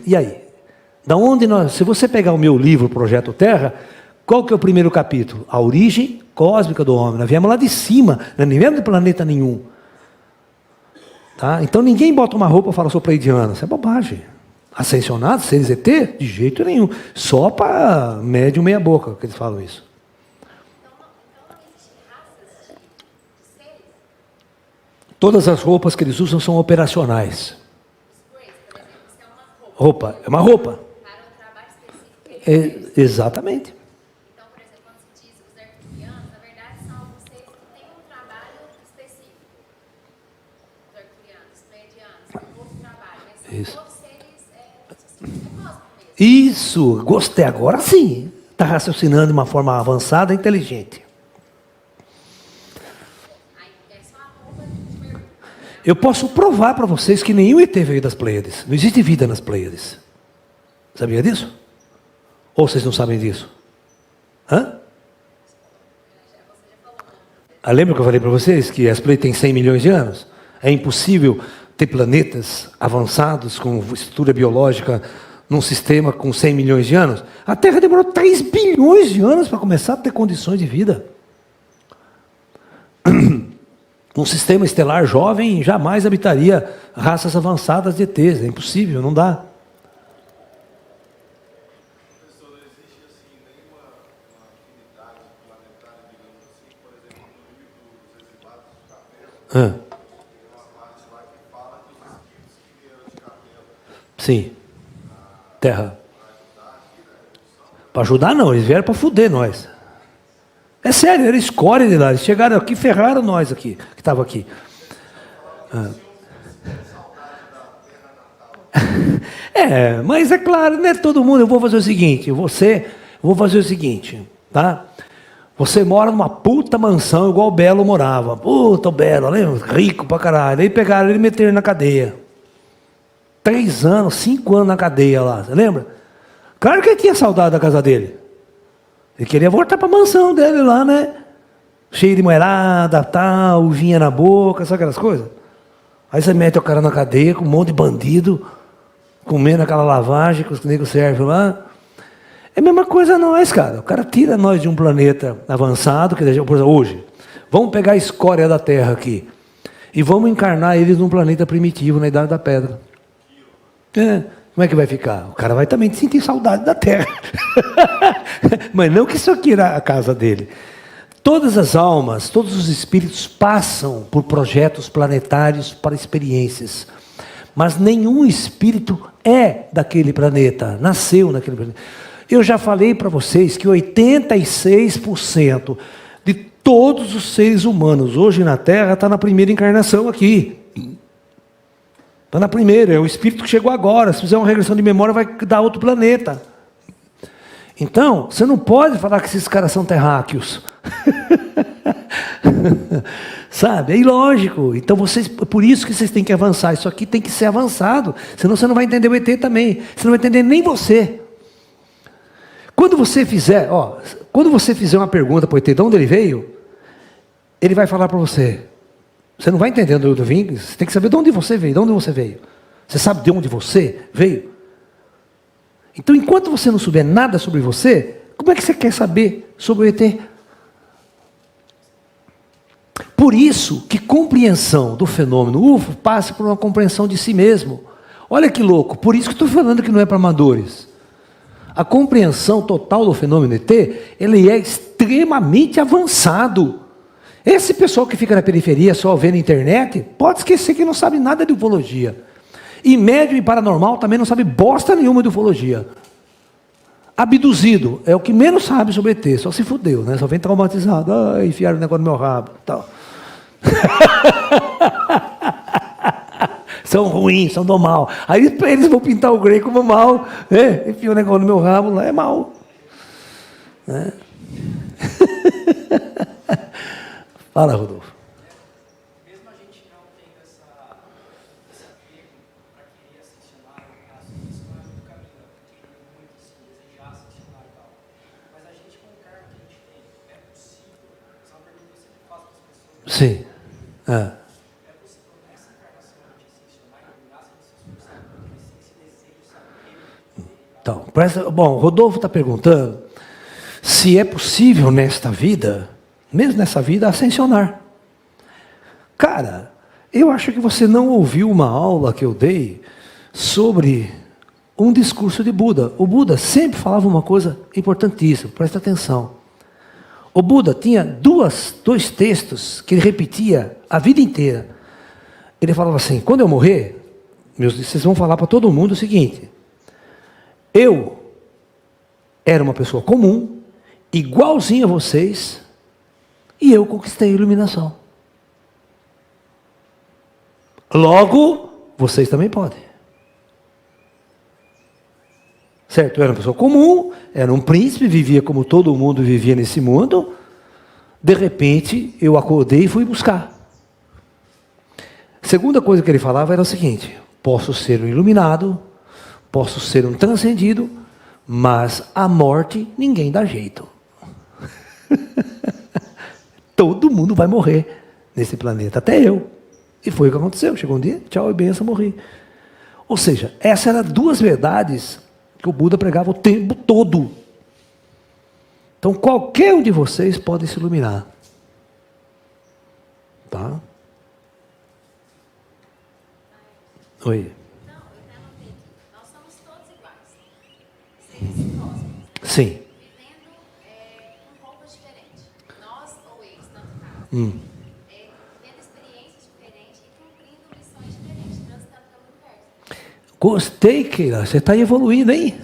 E aí? Da onde nós... Se você pegar o meu livro, Projeto Terra, qual que é o primeiro capítulo? A origem cósmica do homem. Nós viemos lá de cima. Nós não viemos de planeta nenhum. Tá? Então ninguém bota uma roupa e fala, sou pleiadiano. Isso é bobagem. Ascensionados, seres ET? De jeito nenhum. Só para médium meia boca que eles falam isso. Então existem raças de seres? Todas as roupas que eles usam são operacionais. Os Greys, por exemplo, isso é uma roupa. Roupa, é uma roupa. Para um trabalho específico. Exatamente. Isso. Outros seres é cósmicos mesmo. Isso, gostei. Agora sim. Está raciocinando de uma forma avançada e inteligente. Aí é só a roupa de pergunta. Eu posso provar para vocês que nenhum ET veio das Pleiades. Não existe vida nas Pleiades. Sabia disso? Ou vocês não sabem disso? Hã? Ah, lembra que eu falei para vocês que as Pleiades têm 100 milhões de anos? É impossível ter planetas avançados com estrutura biológica num sistema com 100 milhões de anos. A Terra demorou 3 bilhões de anos para começar a ter condições de vida. Um sistema estelar jovem jamais habitaria raças avançadas de ETs. É impossível, não dá. Professor, não existe assim nenhuma afinidade planetária, digamos assim, por exemplo, no livro dos Exilados de Capela, Ah, tem uma parte lá que fala dos espíritos que vieram de Capela sim. Terra. Para ajudar não, eles vieram para fuder nós. É sério, era escória de lá. Eles chegaram aqui e ferraram nós aqui, que estava aqui. É, mas é claro, não é todo mundo. Eu vou fazer o seguinte, tá? Você mora numa puta mansão igual o Belo morava. Puta, o Belo, lembra? Rico pra caralho. Aí pegaram ele e meteram na cadeia. 3 anos, 5 anos na cadeia lá, você lembra? Claro que ele tinha saudade da casa dele. Ele queria voltar para a mansão dele lá, né? Cheio de moerada, tal, vinha na boca, sabe aquelas coisas? Aí você mete o cara na cadeia com um monte de bandido, comendo aquela lavagem que os negros servem lá. É a mesma coisa nós, cara. O cara tira nós de um planeta avançado, que por exemplo, hoje. Vamos pegar a escória da Terra aqui e vamos encarnar eles num planeta primitivo, na Idade da Pedra. É, como é que vai ficar? O cara vai também sentir saudade da Terra. Mas não que isso aqui era a casa dele. Todas as almas, todos os espíritos passam por projetos planetários para experiências. Mas nenhum espírito é daquele planeta, nasceu naquele planeta. Eu já falei para vocês que 86% de todos os seres humanos hoje na Terra está na primeira encarnação aqui. Está na primeira, é o espírito que chegou agora. Se fizer uma regressão de memória, vai dar outro planeta. Então, você não pode falar que esses caras são terráqueos. Sabe? É ilógico. Então, por isso que vocês têm que avançar. Isso aqui tem que ser avançado. Senão você não vai entender o ET também. Você não vai entender nem você. Quando você fizer uma pergunta para o ET de onde ele veio, ele vai falar para você. Você não vai entender de onde eu vim, você tem que saber de onde você veio, de onde você veio. Você sabe de onde você veio? Então, enquanto você não souber nada sobre você, como é que você quer saber sobre o ET? Por isso que compreensão do fenômeno UFO passa por uma compreensão de si mesmo. Olha que louco, por isso que estou falando que não é para amadores. A compreensão total do fenômeno ET, ele é extremamente avançado. Esse pessoal que fica na periferia só vendo internet, pode esquecer que não sabe nada de ufologia. E médium e paranormal também não sabe bosta nenhuma de ufologia. Abduzido é o que menos sabe sobre ET, só se fudeu, né? Só vem traumatizado. Ah, enfiaram o negócio no meu rabo. Tal. São ruins, são do mal. Aí eles vão pintar o Grey como mal. Né? Enfiam o negócio no meu rabo, lá é mal. Né? Fala, Rodolfo. Mesmo a gente não tendo esse apego para querer ascensionar, no caso, isso não é muito caminho, querer muito assim, desejar ascensionar e tal. Mas a gente, com o karma que a gente tem, é possível? Essa é uma pergunta que eu sempre faço para as pessoas. Sim. É possível nessa encarnação a gente ascensionar e iluminar sem se esforçar, porque sem esse desejo, esse apego. Então, bom, o Rodolfo está perguntando se é possível nesta vida, mesmo nessa vida, ascensionar. Cara, eu acho que você não ouviu uma aula que eu dei sobre um discurso de Buda. O Buda sempre falava uma coisa importantíssima, presta atenção. O Buda tinha dois textos que ele repetia a vida inteira. Ele falava assim, quando eu morrer, vocês vão falar para todo mundo o seguinte: eu era uma pessoa comum, igualzinho a vocês, e eu conquistei a iluminação. Logo, vocês também podem. Certo? Eu era uma pessoa comum, era um príncipe, vivia como todo mundo vivia nesse mundo. De repente, eu acordei e fui buscar. A segunda coisa que ele falava era o seguinte: posso ser um iluminado, posso ser um transcendido, mas a morte ninguém dá jeito. Todo mundo vai morrer nesse planeta, até eu. E foi o que aconteceu. Chegou um dia, tchau e benção, morri. Ou seja, essas eram duas verdades que o Buda pregava o tempo todo. Então, qualquer um de vocês pode se iluminar. Tá? Oi. Não, eu até anotei aqui. Nós somos todos iguais. Seres cósmicos. Sim. Vivendo com roupas diferentes. Nós ou eles, tanto faz. Vivendo experiências diferentes e cumprindo missões diferentes, transitando pelo universo. Gostei, Keila. Você está evoluindo, hein?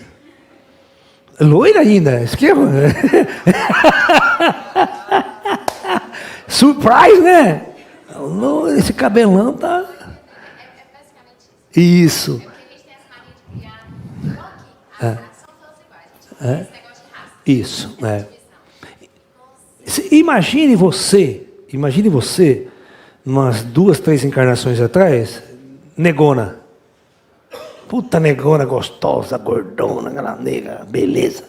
Loira ainda. Esquema. Surprise, né? Esse cabelão tá... É basicamente isso. Isso. Porque a gente tem essa mania de criar igual aqui. São todos iguais. A gente não tem esse negócio de raça. Isso. Essa divisão. Imagine você, umas 2, 3 encarnações atrás, negona. Puta negona gostosa, gordona, aquela negra, beleza.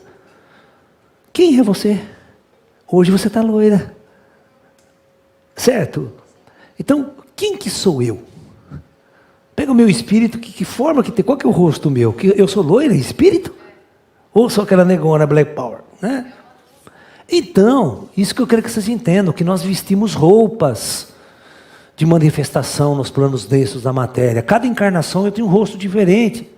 Quem é você? Hoje você está loira. Certo? Então, quem que sou eu? Pega o meu espírito, que forma que tem, qual que é o rosto meu? Que eu sou loira, espírito? Ou sou aquela negona Black Power? Né? Então, isso que eu quero que vocês entendam, que nós vestimos roupas de manifestação nos planos densos da matéria. Cada encarnação eu tenho um rosto diferente.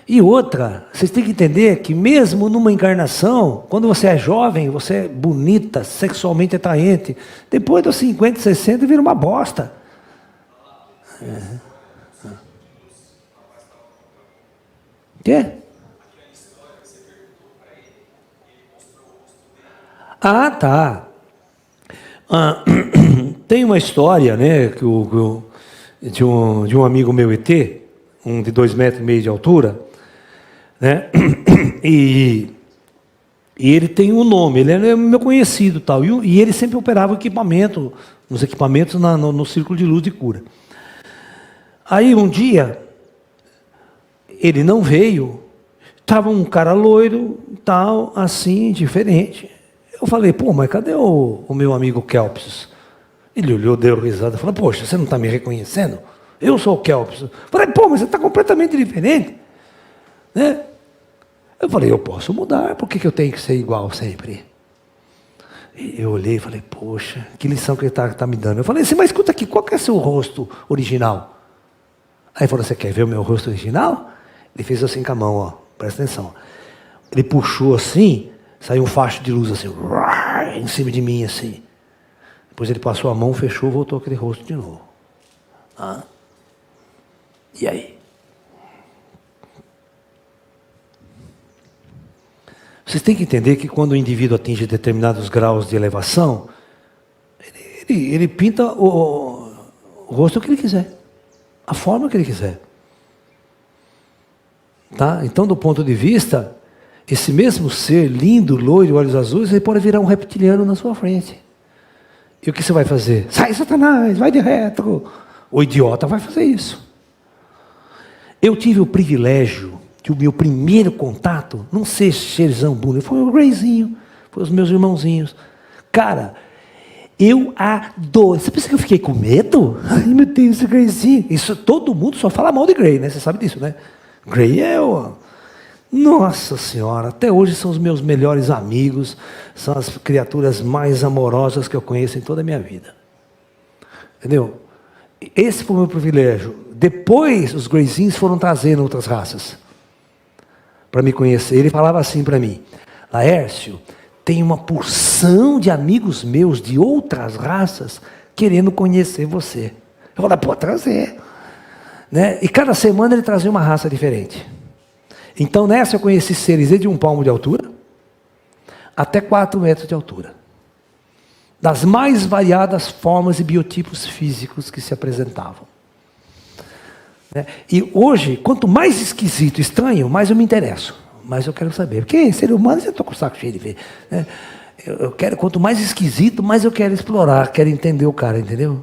E outra, vocês têm que entender que mesmo numa encarnação, quando você é jovem, você é bonita, sexualmente atraente. Depois dos 50, 60, vira uma bosta. Quê? Ah, tá. Tem uma história, né, de um amigo meu ET, um de 2,5 metros de altura, né, e ele tem um nome, ele é meu conhecido, tal, e ele sempre operava nos equipamentos no círculo de luz de cura. Aí um dia, ele não veio, estava um cara loiro, tal, assim, diferente. Eu falei, pô, mas cadê o meu amigo Kelpis? Ele olhou, deu risada, falou, poxa, você não está me reconhecendo? Eu sou o Kelpis. Falei, pô, mas você está completamente diferente. Né? Eu falei, eu posso mudar, por que eu tenho que ser igual sempre? E eu olhei e falei, poxa, que lição que ele está me dando. Eu falei assim, mas escuta aqui, qual que é o seu rosto original? Aí ele falou, você quer ver o meu rosto original? Ele fez assim com a mão, ó, presta atenção. Ele puxou assim, saiu um facho de luz assim, em cima de mim assim. Depois ele passou a mão, fechou, voltou aquele rosto de novo. Ah. E aí? Vocês têm que entender que quando o indivíduo atinge determinados graus de elevação, ele pinta o rosto que ele quiser, a forma que ele quiser. Tá? Então, do ponto de vista, esse mesmo ser lindo, loiro, olhos azuis, ele pode virar um reptiliano na sua frente. E o que você vai fazer? Sai, Satanás, vai de reto. O idiota vai fazer isso. Eu tive o privilégio de o meu primeiro contato não ser Sherzão Buda, foi o Grayzinho, foi os meus irmãozinhos. Cara, eu adoro. Você pensa que eu fiquei com medo? Ai, meu Deus, esse Grayzinho. Isso, todo mundo só fala mal de Gray, né? Você sabe disso, né? Gray é o... Nossa Senhora, até hoje são os meus melhores amigos, são as criaturas mais amorosas que eu conheço em toda a minha vida. Entendeu? Esse foi o meu privilégio. Depois, os Grayzinhos foram trazendo outras raças para me conhecer. Ele falava assim para mim, Laércio, tem uma porção de amigos meus de outras raças querendo conhecer você. Eu falei, pode trazer. Né? E cada semana ele trazia uma raça diferente. Então nessa eu conheci seres de 1 palmo de altura até 4 metros de altura. Das mais variadas formas e biotipos físicos que se apresentavam. né? E hoje, quanto mais esquisito, estranho, mais eu me interesso. Mais eu quero saber. Porque ser humano, eu estou com o saco cheio de ver. Né? Eu quero, quanto mais esquisito, mais eu quero explorar, quero entender o cara, entendeu?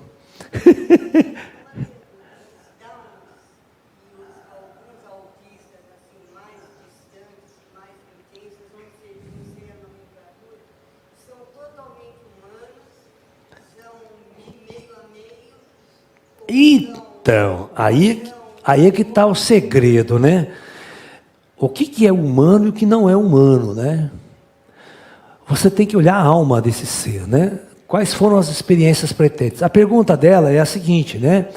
Então, aí é que está o segredo, né? O que é humano e o que não é humano, né? Você tem que olhar a alma desse ser, né? Quais foram as experiências pretéritas? A pergunta dela é a seguinte, né?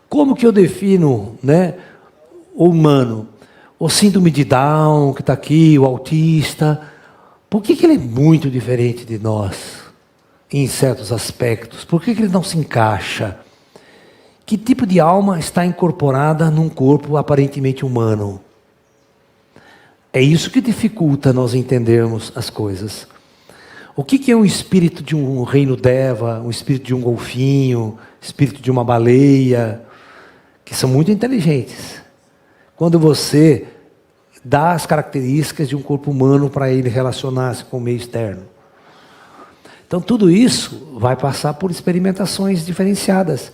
Como que eu defino, né, o humano? O síndrome de Down, que está aqui, o autista. Por que ele é muito diferente de nós, em certos aspectos? Por que ele não se encaixa? Que tipo de alma está incorporada num corpo aparentemente humano? É isso que dificulta nós entendermos as coisas. O que é um espírito de um reino Deva, um espírito de um golfinho, espírito de uma baleia, que são muito inteligentes. Quando você dá as características de um corpo humano para ele relacionar-se com o meio externo. Então tudo isso vai passar por experimentações diferenciadas.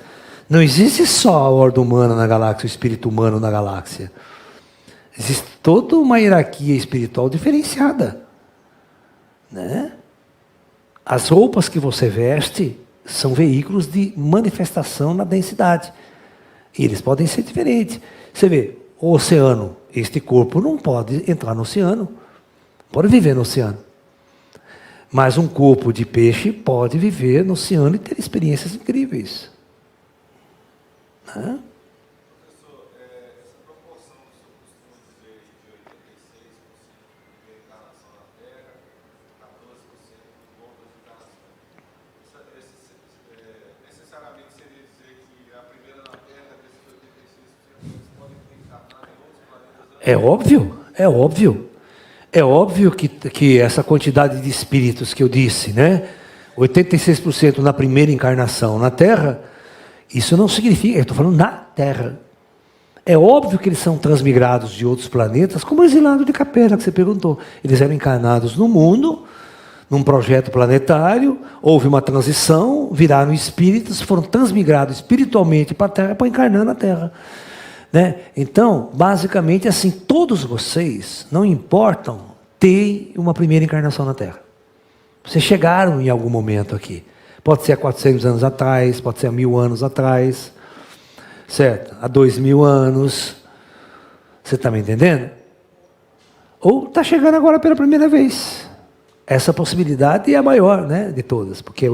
Não existe só a ordem humana na galáxia, o espírito humano na galáxia. Existe toda uma hierarquia espiritual diferenciada, né? As roupas que você veste são veículos de manifestação na densidade. E eles podem ser diferentes. Você vê, o oceano, este corpo não pode entrar no oceano, pode viver no oceano. Mas um corpo de peixe pode viver no oceano e ter experiências incríveis. Né? É óbvio, é óbvio. É óbvio que essa quantidade de espíritos que eu disse, né? 86% na primeira encarnação na Terra, isso não significa, eu estou falando na Terra. É óbvio que eles são transmigrados de outros planetas, como o exilado de Capela, que você perguntou. Eles eram encarnados no mundo, num projeto planetário, houve uma transição, viraram espíritos, foram transmigrados espiritualmente para a Terra, para encarnar na Terra. Né? Então, basicamente, assim, todos vocês, não importam, ter uma primeira encarnação na Terra. Vocês chegaram em algum momento aqui. Pode ser há 400 anos atrás, pode ser há 1000 anos atrás, certo? Há 2000 anos. Você está me entendendo? Ou está chegando agora pela primeira vez. Essa possibilidade é a maior, né, de todas. Porque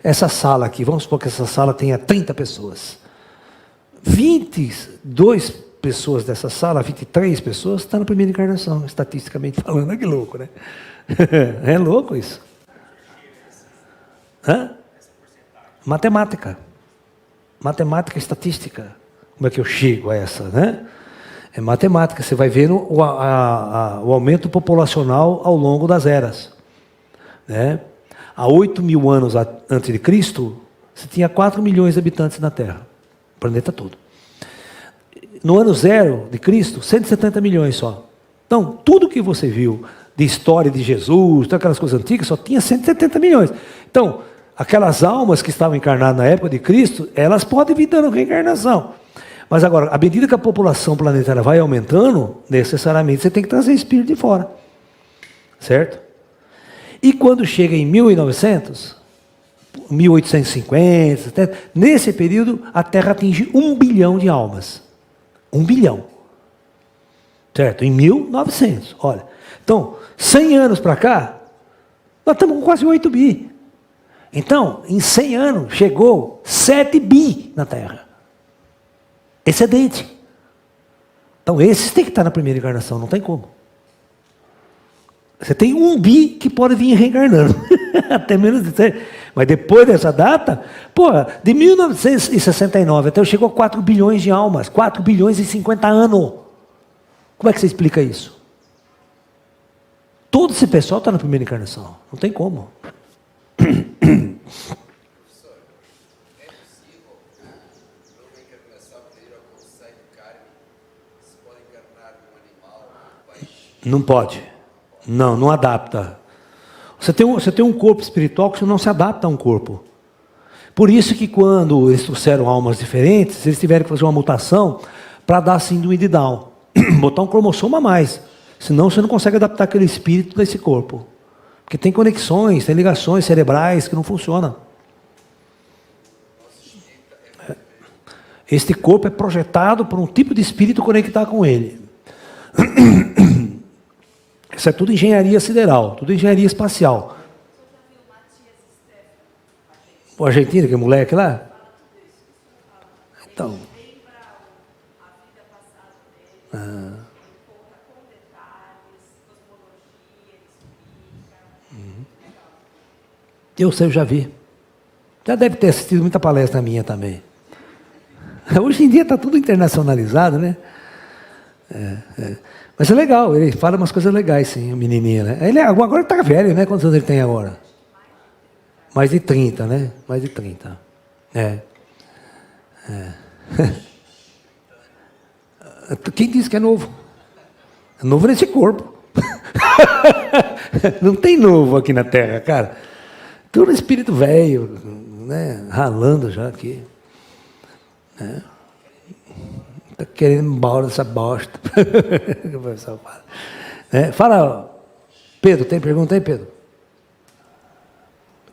essa sala aqui, vamos supor que essa sala tenha 30 pessoas. 22 pessoas dessa sala, 23 pessoas, estão na primeira encarnação, estatisticamente falando. Que louco, né? É louco isso. Hã? Matemática. Matemática estatística. Como é que eu chego a essa, né? É matemática. Você vai vendo o aumento populacional ao longo das eras. Né? Há 8.000 anos antes de Cristo, você tinha 4 milhões de habitantes na Terra. O planeta todo. No ano zero de Cristo, 170 milhões só. Então, tudo que você viu de história de Jesus, todas aquelas coisas antigas, só tinha 170 milhões. Então, aquelas almas que estavam encarnadas na época de Cristo, elas podem vir dando reencarnação. Mas agora, à medida que a população planetária vai aumentando, necessariamente você tem que trazer espírito de fora. Certo? E quando chega em 1900... 1850, nesse período, a Terra atinge 1 bilhão de almas. 1 bilhão. Certo? Em 1900. Olha. Então, 100 anos para cá, nós estamos com quase 8 bi. Então, em 100 anos, chegou 7 bi na Terra. Excedente. Então, esses têm que estar na primeira encarnação, não tem como. Você tem 1 bi que pode vir reencarnando. Até menos de 100. Mas depois dessa data, de 1969 até chegou a 4 bilhões de almas. 4 bilhões e 50 anos. Como é que você explica isso? Todo esse pessoal está na primeira encarnação. Não tem como. É possível, numa encarnação, ter o conceito Não pode. Não, não adapta. Você tem um corpo espiritual que não se adapta a um corpo. Por isso que quando eles trouxeram almas diferentes, eles tiveram que fazer uma mutação para dar síndrome de Down. Botar um cromossomo a mais. Senão você não consegue adaptar aquele espírito desse corpo. Porque tem conexões, tem ligações cerebrais que não funcionam. Este corpo é projetado por um tipo de espírito conectar com ele. Isso é tudo engenharia sideral, tudo engenharia espacial. O argentino, que é moleque lá? Então. Eu sei, eu já vi. Já deve ter assistido muita palestra minha também. Hoje em dia está tudo internacionalizado, né? Mas é legal, ele fala umas coisas legais, sim, o menininho, né? Ele agora está velho, né? Quantos anos ele tem agora? Mais de 30, né? Mais de 30. Quem disse que é novo? É novo nesse corpo. Não tem novo aqui na Terra, cara. Tudo espírito velho, né? Ralando já aqui. Está querendo ir embora dessa bosta. O pessoal fala. Fala, Pedro, tem pergunta aí, Pedro?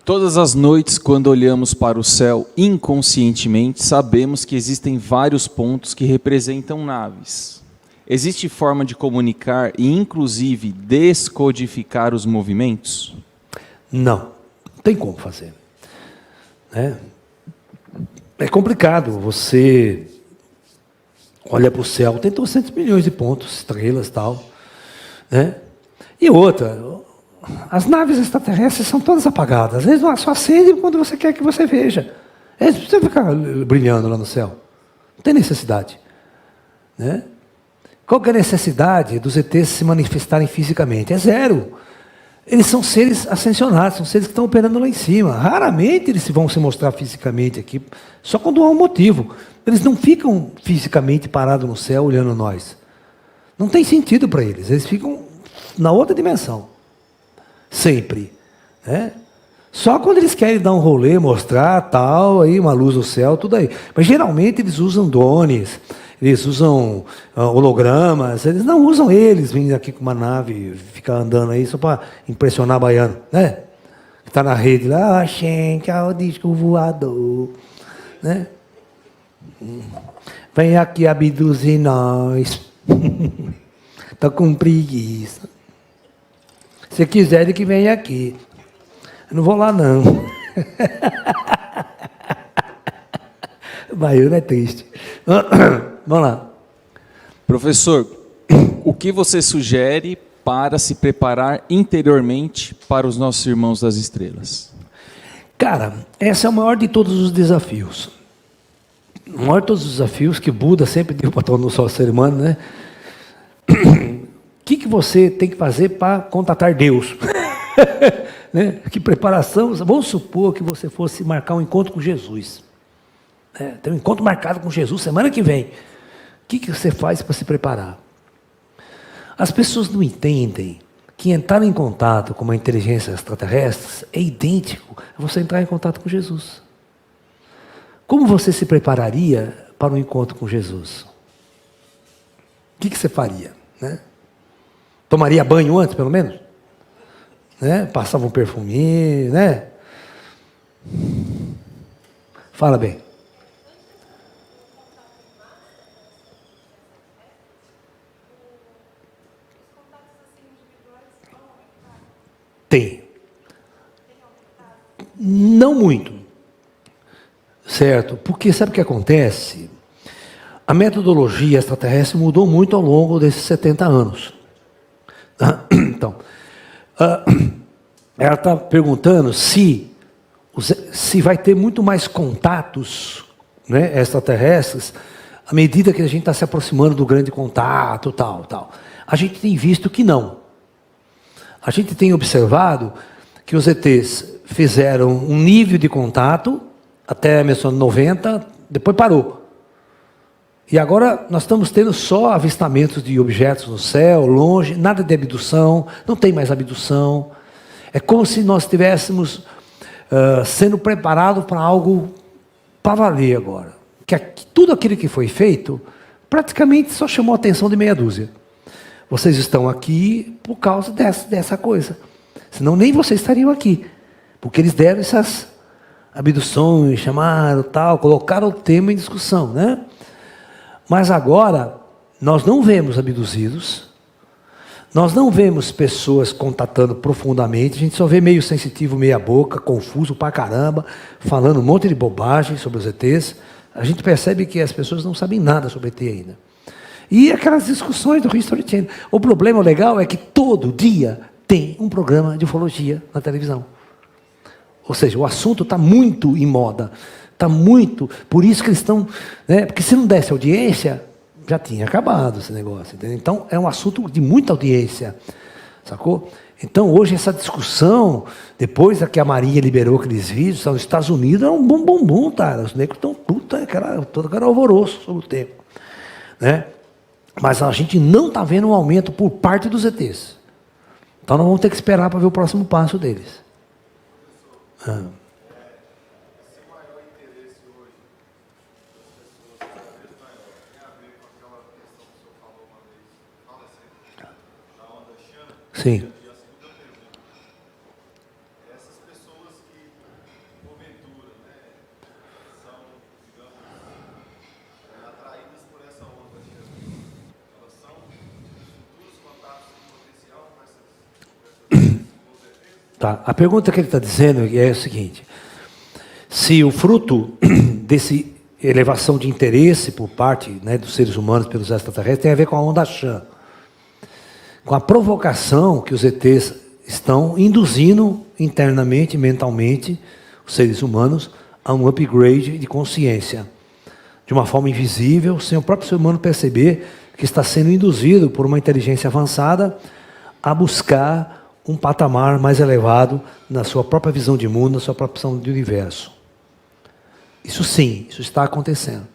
Todas as noites, quando olhamos para o céu inconscientemente, sabemos que existem vários pontos que representam naves. Existe forma de comunicar e, inclusive, descodificar os movimentos? Não tem como fazer. É complicado. Você olha para o céu, tem 200 milhões de pontos, estrelas e tal. E outra, as naves extraterrestres são todas apagadas. Eles só acendem quando você quer que você veja. Eles não precisam ficar brilhando lá no céu. Não tem necessidade. Qual que é a necessidade dos ETs se manifestarem fisicamente? É zero. Eles são seres ascensionados, são seres que estão operando lá em cima. Raramente eles vão se mostrar fisicamente aqui, só quando há um motivo. Eles não ficam fisicamente parados no céu olhando nós. Não tem sentido para eles. Eles ficam na outra dimensão. Sempre. Só quando eles querem dar um rolê, mostrar tal, aí uma luz no céu, tudo aí. Mas geralmente eles usam drones, eles usam hologramas, eles não usam eles, vindo aqui com uma nave, ficar andando aí só para impressionar baiano, né? Está na rede lá, gente, o disco voador, né? Vem aqui abduzir nós. Está com preguiça. Se quiser, que vem aqui. Eu não vou lá, não. Baiano é triste. Vamos lá. Professor, o que você sugere para se preparar interiormente para os nossos irmãos das estrelas? Cara, esse é o maior de todos os desafios. O maior de todos os desafios que Buda sempre deu para todo o ser humano, né? O que você tem que fazer para contatar Deus? Né? Que preparação? Vamos supor que você fosse marcar um encontro com Jesus. Tem um encontro marcado com Jesus semana que vem. O que você faz para se preparar? As pessoas não entendem que entrar em contato com uma inteligência extraterrestre é idêntico a você entrar em contato com Jesus. Como você se prepararia para um encontro com Jesus? O que você faria? Tomaria banho antes, pelo menos? Passava um perfuminho, né? Fala bem. Tem. Não muito. Certo? Porque sabe o que acontece? A metodologia extraterrestre mudou muito ao longo desses 70 anos. Então, ela está perguntando se vai ter muito mais contatos, né, extraterrestres à medida que a gente está se aproximando do grande contato, tal. A gente tem visto que não. A gente tem observado que os ETs fizeram um nível de contato até 1990, depois parou. E agora nós estamos tendo só avistamentos de objetos no céu, longe, nada de abdução, não tem mais abdução. É como se nós estivéssemos sendo preparados para algo para valer agora. Que tudo aquilo que foi feito, praticamente só chamou a atenção de meia dúzia. Vocês estão aqui por causa dessa coisa. Senão nem vocês estariam aqui. Porque eles deram essas abduções, chamaram tal, colocaram o tema em discussão, né? Mas agora, nós não vemos abduzidos, nós não vemos pessoas contatando profundamente, a gente só vê meio sensitivo, meia boca, confuso pra caramba, falando um monte de bobagem sobre os ETs. A gente percebe que as pessoas não sabem nada sobre ET ainda. E aquelas discussões do History Channel. O problema legal é que todo dia tem um programa de ufologia na televisão. Ou seja, o assunto está muito em moda. Está muito, por isso que eles estão, né? Porque se não desse audiência, já tinha acabado esse negócio, entendeu? Então é um assunto de muita audiência, sacou? Então hoje essa discussão, depois que a Marinha liberou aqueles vídeos, nos Estados Unidos é um bum, cara. Os negros estão todo aquele alvoroço sobre o tempo, né? Mas a gente não está vendo um aumento por parte dos ETs. Então nós vamos ter que esperar para ver o próximo passo deles. Sim. E a segunda pergunta, essas pessoas que, porventura, são, digamos, atraídas por essa onda de Jesus, elas são futuros contatos em potencial com essas Tá. A pergunta que ele está dizendo é o seguinte: se o fruto desse elevação de interesse por parte, né, dos seres humanos pelos extraterrestres tem a ver com a onda Chan, com a provocação que os ETs estão induzindo internamente, mentalmente, os seres humanos, a um upgrade de consciência, de uma forma invisível, sem o próprio ser humano perceber que está sendo induzido por uma inteligência avançada a buscar um patamar mais elevado na sua própria visão de mundo, na sua própria visão de universo. Isso sim, isso está acontecendo.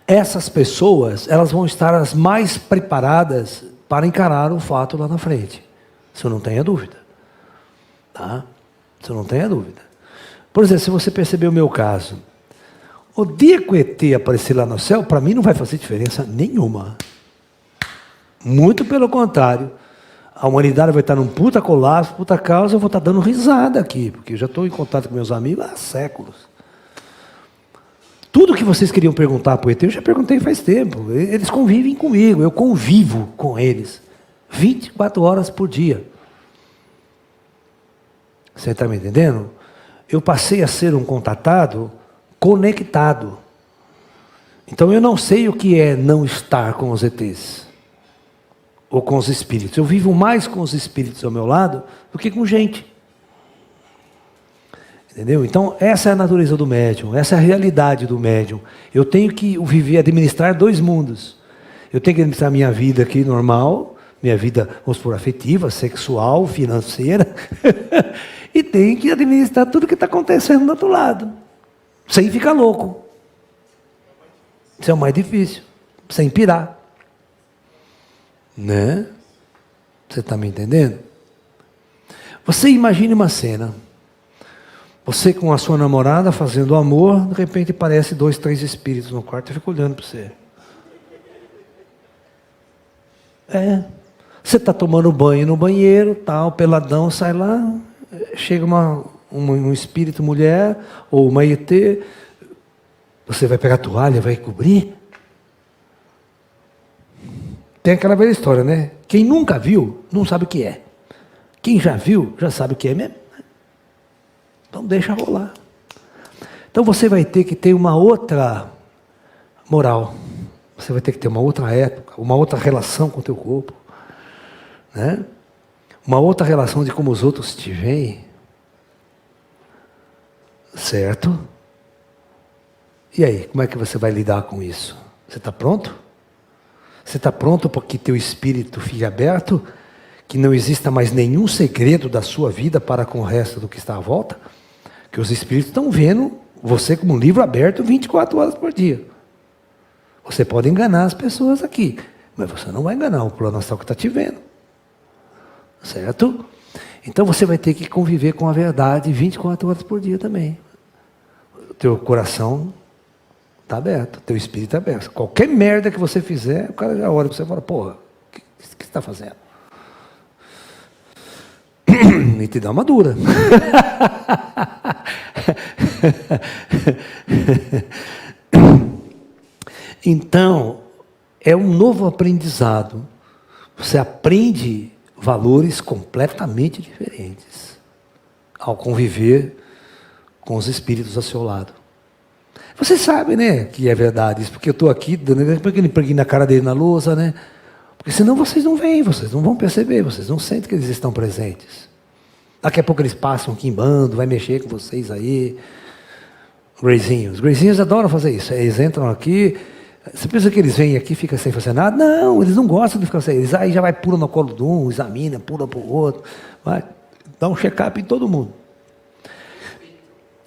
Essas pessoas, elas vão estar as mais preparadas para encarar o fato lá na frente. Isso não tenha dúvida. Tá? Isso não tenha dúvida. Por exemplo, se você perceber o meu caso, o dia que o ET aparecer lá no céu, para mim não vai fazer diferença nenhuma. Muito pelo contrário. A humanidade vai estar num puta colapso, puta causa, eu vou estar dando risada aqui, porque eu já estou em contato com meus amigos há séculos. Tudo que vocês queriam perguntar para o ET, eu já perguntei faz tempo. Eles convivem comigo, eu convivo com eles. 24 horas por dia. Você está me entendendo? Eu passei a ser um contatado conectado. Então eu não sei o que é não estar com os ETs. Ou com os espíritos. Eu vivo mais com os espíritos ao meu lado do que com gente. Entendeu? Então, essa é a natureza do médium, essa é a realidade do médium. Eu tenho que viver, administrar dois mundos. Eu tenho que administrar minha vida aqui normal, minha vida, vamos supor, afetiva, sexual, financeira, e tenho que administrar tudo que está acontecendo do outro lado, sem ficar louco. Isso é o mais difícil, sem pirar. Né? Você está me entendendo? Você imagine uma cena. Você com a sua namorada fazendo amor, de repente aparece 2, 3 espíritos no quarto e fica olhando para você. Você está tomando banho no banheiro, tal, peladão, sai lá, chega um espírito mulher, ou uma ET, você vai pegar a toalha, vai cobrir? Tem aquela velha história, né? Quem nunca viu, não sabe o que é. Quem já viu, já sabe o que é mesmo. Então deixa rolar. Então você vai ter que ter uma outra moral. Você vai ter que ter uma outra época, uma outra relação com o teu corpo. Né? Uma outra relação de como os outros te veem. Certo? E aí, como é que você vai lidar com isso? Você está pronto? Você está pronto para que teu espírito fique aberto? Que não exista mais nenhum segredo da sua vida para com o resto do que está à volta? Que os espíritos estão vendo você como um livro aberto 24 horas por dia. Você pode enganar as pessoas aqui, mas você não vai enganar o plano astral que está te vendo. Certo? Então você vai ter que conviver com a verdade 24 horas por dia também. O teu coração está aberto, o teu espírito está aberto. Qualquer merda que você fizer, o cara já olha para você e fala, porra, o que você está fazendo? E te dá uma dura. Então, é um novo aprendizado. Você aprende valores completamente diferentes ao conviver com os espíritos ao seu lado. Você sabe, né, que é verdade isso, porque eu estou aqui dando aquele preguinho na cara dele na lousa, né? Porque senão vocês não veem, vocês não vão perceber, vocês não sentem que eles estão presentes. Daqui a pouco eles passam aqui em bando, vai mexer com vocês aí. Os Greyzinhos adoram fazer isso. Eles entram aqui, você pensa que eles vêm aqui e ficam sem fazer nada? Não, eles não gostam de ficar sem. Eles aí já vai, pula no colo de um, examina, pula para o outro, vai, dá um check-up em todo mundo.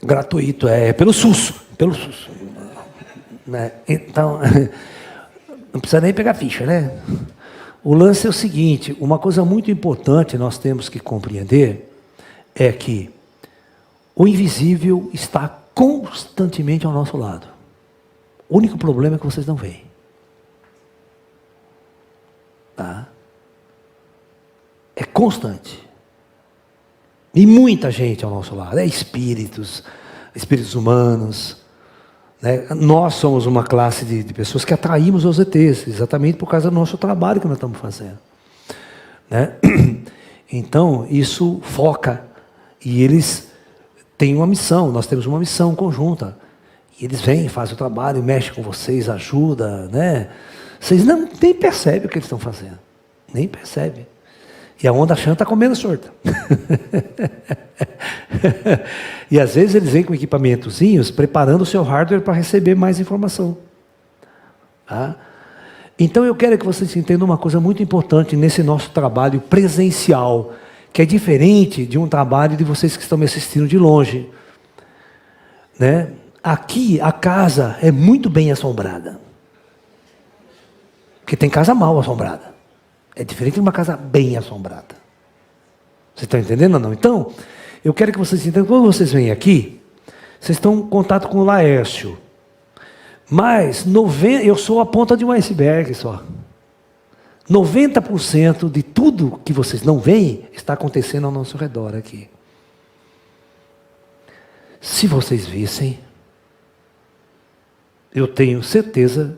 Gratuito, é pelo SUS. Né? Então, não precisa nem pegar ficha, né? O lance é o seguinte, uma coisa muito importante nós temos que compreender é que o invisível está constantemente ao nosso lado. O único problema é que vocês não veem. Tá? É constante. E muita gente ao nosso lado. É espíritos humanos. Né? Nós somos uma classe de pessoas que atraímos os ETs, exatamente por causa do nosso trabalho que nós estamos fazendo. Né? Então, isso foca. E eles têm uma missão, nós temos uma missão conjunta. E eles vêm, fazem o trabalho, mexem com vocês, ajudam, né? Vocês nem percebem o que eles estão fazendo. Nem percebem. E a onda chã está comendo sorte. E às vezes eles vêm com equipamentozinhos, preparando o seu hardware para receber mais informação. Tá? Então eu quero que vocês entendam uma coisa muito importante nesse nosso trabalho presencial, que é diferente de um trabalho de vocês que estão me assistindo de longe. Né? Aqui a casa é muito bem assombrada. Porque tem casa mal assombrada. É diferente de uma casa bem assombrada. Vocês estão entendendo ou não? Então, eu quero que vocês entendam, quando vocês vêm aqui, vocês estão em contato com o Laércio. Mas eu sou a ponta de um iceberg só. 90% de tudo que vocês não veem está acontecendo ao nosso redor aqui. Se vocês vissem, eu tenho certeza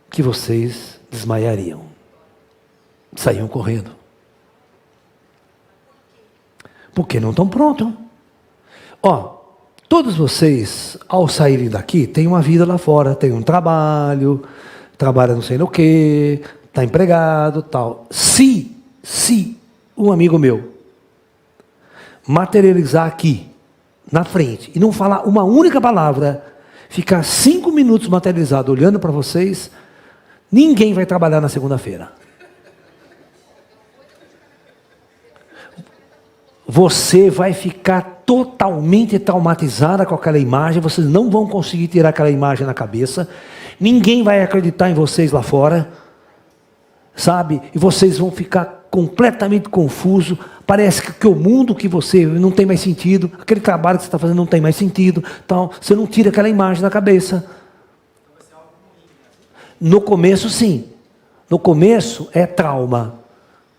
que vocês desmaiariam. Saíam correndo. Porque não estão prontos. Ó, todos vocês, ao saírem daqui, têm uma vida lá fora, têm um trabalho, trabalha não sei no quê, está empregado, tal. Se um amigo meu materializar aqui, na frente, e não falar uma única palavra, ficar 5 minutos materializado olhando para vocês, ninguém vai trabalhar na segunda-feira. Você vai ficar totalmente traumatizada com aquela imagem, vocês não vão conseguir tirar aquela imagem na cabeça, ninguém vai acreditar em vocês lá fora, sabe? E vocês vão ficar completamente confusos, parece que o mundo que você não tem mais sentido, aquele trabalho que você está fazendo não tem mais sentido, então você não tira aquela imagem da cabeça. No começo, sim. No começo é trauma.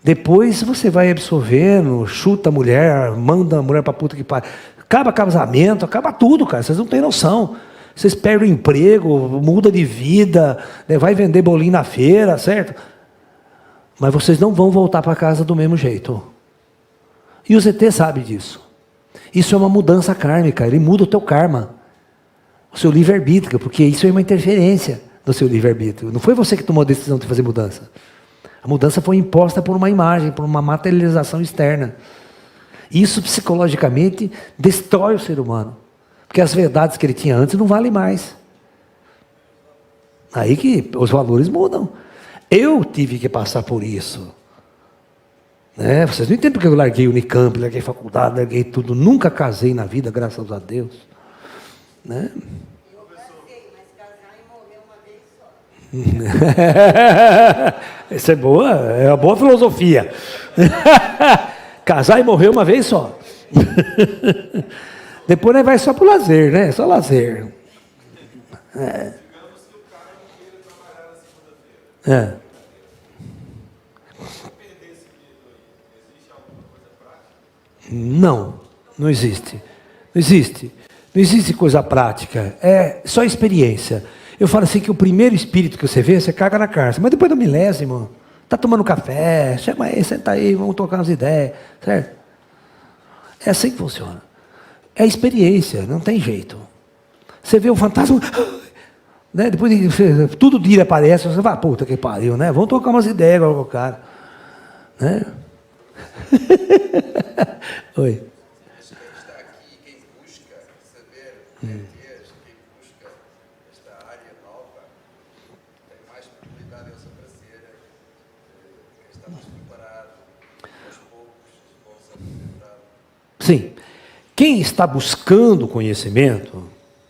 Depois você vai absorvendo, chuta a mulher, manda a mulher para puta que pariu. Acaba casamento, acaba tudo, cara. Vocês não têm noção. Vocês perdem o emprego, muda de vida, né? Vai vender bolinho na feira, certo? Mas vocês não vão voltar para casa do mesmo jeito. E o ZT sabe disso. Isso é uma mudança kármica, ele muda o teu karma. O seu livre-arbítrio, porque isso é uma interferência do seu livre-arbítrio. Não foi você que tomou a decisão de fazer mudança. A mudança foi imposta por uma imagem, por uma materialização externa. Isso psicologicamente destrói o ser humano. Porque as verdades que ele tinha antes não valem mais. Aí que os valores mudam. Eu tive que passar por isso. Né? Vocês não entendem porque eu larguei o Unicamp, larguei faculdade, larguei tudo. Nunca casei na vida, graças a Deus. Né? Eu casei, mas casar e morrer uma vez só. Isso é boa, é uma boa filosofia. Casar e morrer uma vez só. Depois vai só para o lazer, né? Só lazer. É. É. Não, não existe. Não existe. Não existe coisa prática. É só experiência. Eu falo assim que o primeiro espírito que você vê, você caga na cárcere. Mas depois do milésimo, tá tomando café, chama aí, senta aí, vamos trocar umas ideias. Certo? É assim que funciona. É experiência, não tem jeito. Você vê o fantasma, né? Depois todo dia aparece, você fala, puta que pariu, né? Vamos trocar umas ideias agora com o cara. Né? Oi. Está aqui quem busca saber quem busca esta área nova, tem mais probabilidade de eles aparecer, quem está mais preparado, aos poucos vão se apresentar. Sim. Quem está buscando conhecimento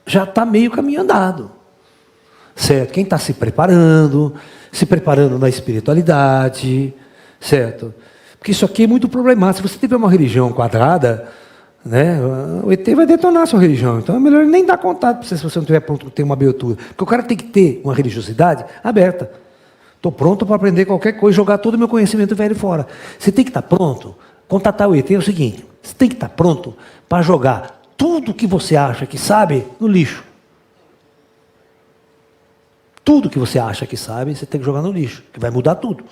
já está meio caminho andado. Certo? Quem está se preparando na espiritualidade, certo? Porque isso aqui é muito problemático. Se você tiver uma religião quadrada, né, o ET vai detonar a sua religião. Então é melhor nem dar contato para você se você não estiver pronto para ter uma abertura. Porque o cara tem que ter uma religiosidade aberta. Estou pronto para aprender qualquer coisa, jogar todo o meu conhecimento velho fora. Você tem que estar pronto. Contatar o ET é o seguinte: você tem que estar pronto para jogar tudo que você acha que sabe no lixo. Tudo que você acha que sabe, você tem que jogar no lixo, que vai mudar tudo.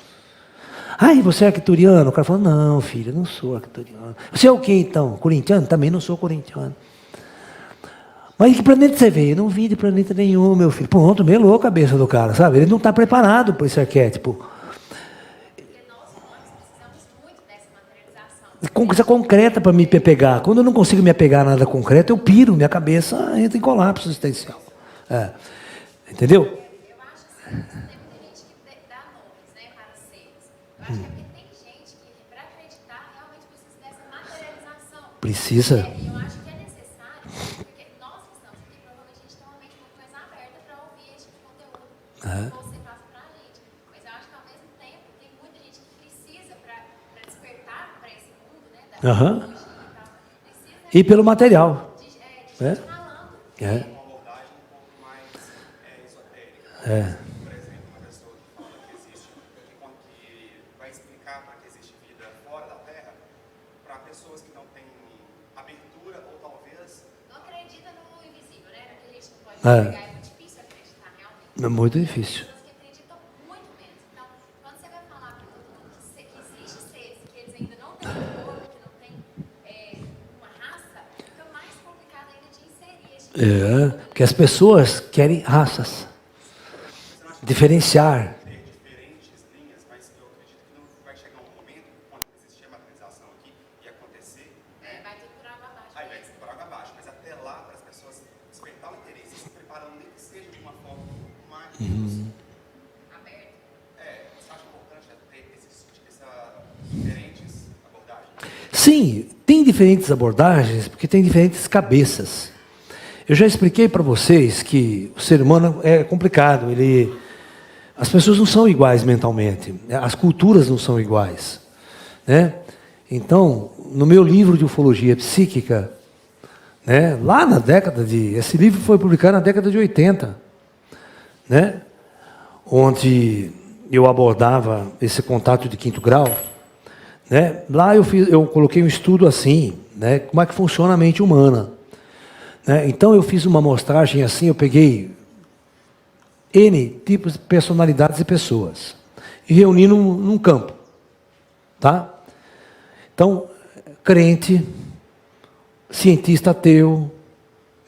Ai, você é arcturiano? O cara falou, não, filho, eu não sou arcturiano. Você é o quê, então? Corintiano? Também não sou corintiano. Mas que planeta você veio? Eu não vim de planeta nenhum, meu filho. Pronto, melou a cabeça do cara, sabe? Ele não está preparado para esse arquétipo. Porque nós humanos precisamos muito dessa materialização. Coisa concreta para me pegar. Quando eu não consigo me apegar a nada concreto, eu piro, minha cabeça entra em colapso existencial. É. Entendeu? Eu acho assim, tem muita gente que dá nomes, né, para seres. Eu acho que é porque tem gente que, para acreditar, realmente precisa dessa materialização. Precisa. E eu acho que é necessário, porque nós que estamos aqui, provavelmente a gente tem uma mente muito mais aberta para ouvir esse tipo de conteúdo que você passa para a gente. Mas eu acho que ao mesmo tempo tem muita gente que precisa para despertar para esse mundo, né, da Aham. tecnologia e tal, precisa E pelo material. de É. gente falando. É. Uma abordagem um pouco mais esotérica. É. Por exemplo, uma pessoa que fala que existe, que vai explicar para que existe vida fora da Terra, para pessoas que não têm abertura ou talvez Não acredita no invisível, né? No que a gente não pode É. enxergar. É muito difícil acreditar realmente. É muito difícil. Pessoas que acreditam muito menos. Então, quando você vai falar para todo mundo que existe seres que eles ainda não têm corpo, que não têm uma raça, fica mais complicado ainda de inserir esse tipo de É. Porque as pessoas querem raças. Diferenciar. ter diferentes linhas, mas eu acredito que não vai chegar um momento, quando existir a materialização aqui e acontecer, vai ter por água abaixo. aí vai por água abaixo, mas até lá, para as pessoas despertar o interesse, se preparando, nem que seja de uma forma um pouco mais Aberto. você acha importante ter essas diferentes abordagens? Sim, tem diferentes abordagens, porque tem diferentes cabeças. Eu já expliquei para vocês que o ser humano é complicado. As pessoas não são iguais mentalmente. As culturas não são iguais. Né? Então, no meu livro de ufologia psíquica, né, lá na década de... Esse livro foi publicado na década de 80, né, onde eu abordava esse contato de quinto grau. Né? Lá eu coloquei um estudo assim, né, como é que funciona a mente humana. Né? Então eu fiz uma amostragem assim, eu peguei N tipos de personalidades e pessoas e reuni num campo. Tá? Então, crente, cientista ateu,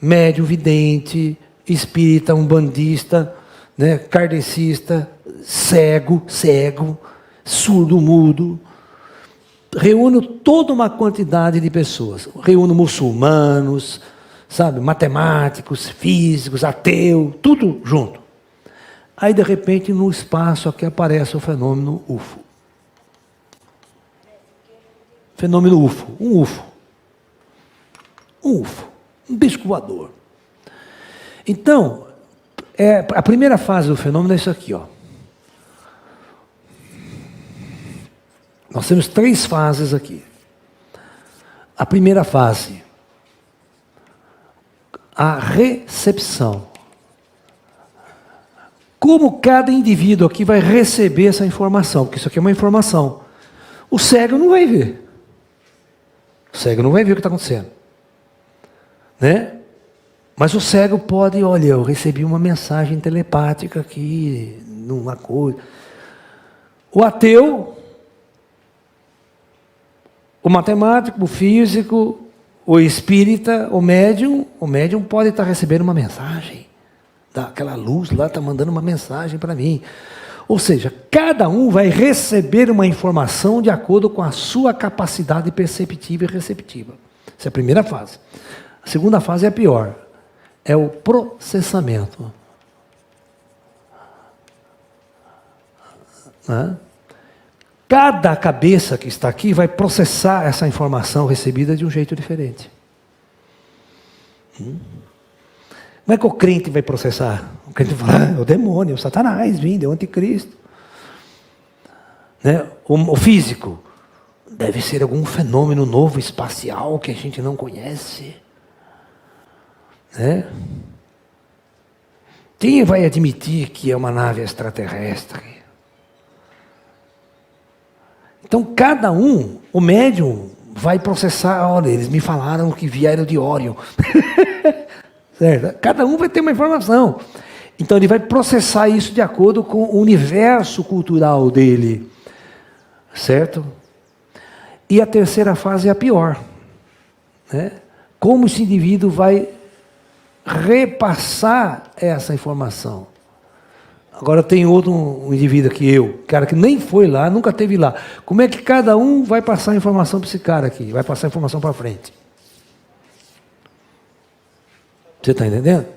médium vidente, espírita, umbandista, né, kardecista, cego, surdo, mudo. Reúno toda uma quantidade de pessoas. Reúno muçulmanos, sabe, matemáticos, físicos, ateu, tudo junto. Aí, de repente, no espaço aqui aparece o fenômeno UFO. Fenômeno UFO, um UFO. Um UFO, um disco voador. Então, A primeira fase do fenômeno é isso aqui, ó. Nós temos 3 fases aqui. A primeira fase, a recepção. Como cada indivíduo aqui vai receber essa informação, porque isso aqui é uma informação. O cego não vai ver. O cego não vai ver o que está acontecendo. Né? Mas o cego pode, olha, eu recebi uma mensagem telepática aqui, numa coisa. O ateu, o matemático, o físico, o espírita, o médium pode estar recebendo uma mensagem. Aquela luz lá está mandando uma mensagem para mim. Ou seja, cada um vai receber uma informação de acordo com a sua capacidade perceptiva e receptiva. Essa é a primeira fase. A segunda fase é a pior. É o processamento. Cada cabeça que está aqui vai processar essa informação recebida de um jeito diferente. Como é que o crente vai processar? O crente vai falar, é o demônio, é o Satanás vindo, é o anticristo. Né? O físico deve ser algum fenômeno novo, espacial, que a gente não conhece. Né? Quem vai admitir que é uma nave extraterrestre? Então, cada um, o médium, vai processar, olha, eles me falaram que vieram de Órion. Certo? Cada um vai ter uma informação. Então, ele vai processar isso de acordo com o universo cultural dele. Certo? E a terceira fase é a pior. Né? Como esse indivíduo vai repassar essa informação. Agora tem outro indivíduo aqui, cara que nem foi lá, nunca esteve lá. Como é que cada um vai passar a informação para esse cara aqui? Vai passar a informação para frente. Você está entendendo?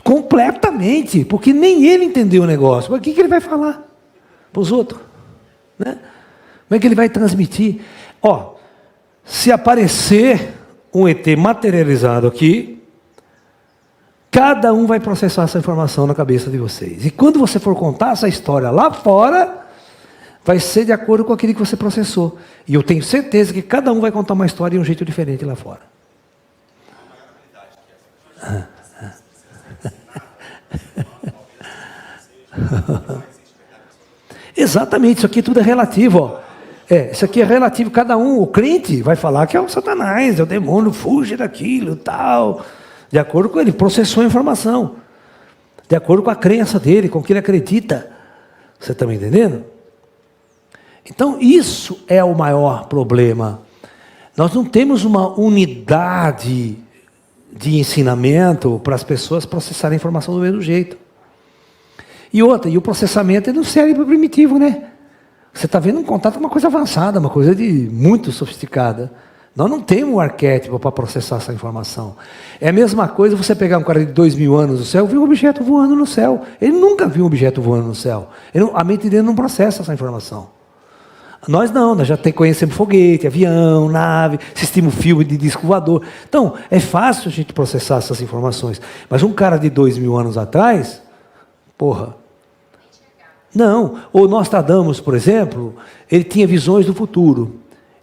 Completamente, porque nem ele entendeu o negócio. Mas o que ele vai falar para os outros? Né? Como é que ele vai transmitir? Ó, se aparecer um ET materializado aqui, cada um vai processar essa informação na cabeça de vocês. E quando você for contar essa história lá fora, vai ser de acordo com aquilo que você processou. E eu tenho certeza que cada um vai contar uma história de um jeito diferente lá fora. Exatamente, isso aqui tudo é relativo. Ó. Isso aqui é relativo, cada um. O crente vai falar que é o Satanás, é o demônio, fuge daquilo, tal. De acordo com ele, processou a informação. De acordo com a crença dele, com o que ele acredita. Você está me entendendo? Então, isso é o maior problema. Nós não temos uma unidade de ensinamento para as pessoas processarem a informação do mesmo jeito. E outra, e o processamento é no cérebro primitivo, né? Você está vendo um contato com uma coisa avançada, uma coisa muito sofisticada. Nós não temos um arquétipo para processar essa informação. É a mesma coisa você pegar um cara de 2000 anos no céu e ver um objeto voando no céu. Ele nunca viu um objeto voando no céu. A mente dele não processa essa informação. Nós não, nós já conhecemos foguete, avião, nave, assistimos filme de disco voador. Então, é fácil a gente processar essas informações. Mas um cara de 2000 anos atrás, porra, não. Ou Nostradamus, por exemplo, ele tinha visões do futuro.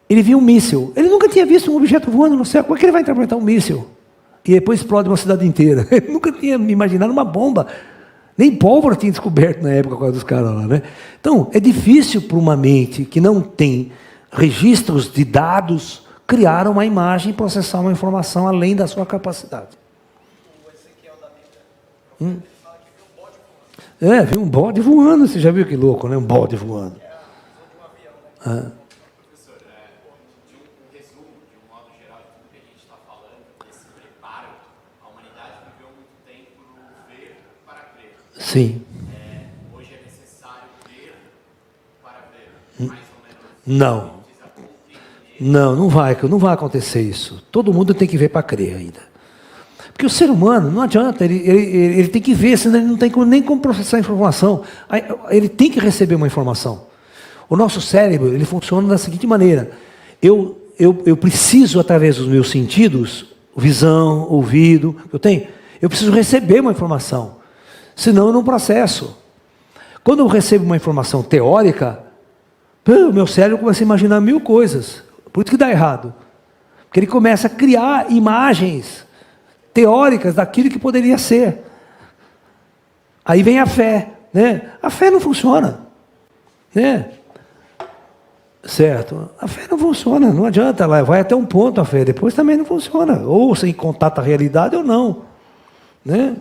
Ele viu um míssil. Ele nunca tinha visto um objeto voando no céu. Como é que ele vai interpretar um míssil? E depois explode uma cidade inteira. Ele nunca tinha imaginado uma bomba. Nem pólvora tinha descoberto na época com dos caras lá, né? Então, é difícil para uma mente que não tem registros de dados criar uma imagem e processar uma informação além da sua capacidade. O Ezequiel da Bíblia, ele fala que viu um bode voando. Viu um bode voando. Você já viu que louco, né? Um bode voando. De um avião, né? Professor, de um resumo, de um modo geral, de tudo que a gente está falando, desse preparo, a humanidade viveu muito tempo no ver para crer. Sim. Hoje é necessário ver para ver, mais ou menos. Não. Não vai acontecer isso. Todo mundo tem que ver para crer ainda. Porque o ser humano, não adianta, ele tem que ver, senão ele não tem nem como processar a informação. Ele tem que receber uma informação. O nosso cérebro, ele funciona da seguinte maneira. Eu preciso, através dos meus sentidos, visão, ouvido, eu preciso receber uma informação. Senão eu não processo. Quando eu recebo uma informação teórica, o meu cérebro começa a imaginar 1000 coisas. Por isso que dá errado. Porque ele começa a criar imagens teóricas daquilo que poderia ser. Aí vem a fé, né? A fé não funciona, né? Certo? A fé não funciona, não adianta, ela vai até um ponto a fé, depois também não funciona. Ou você contata a realidade ou não, né?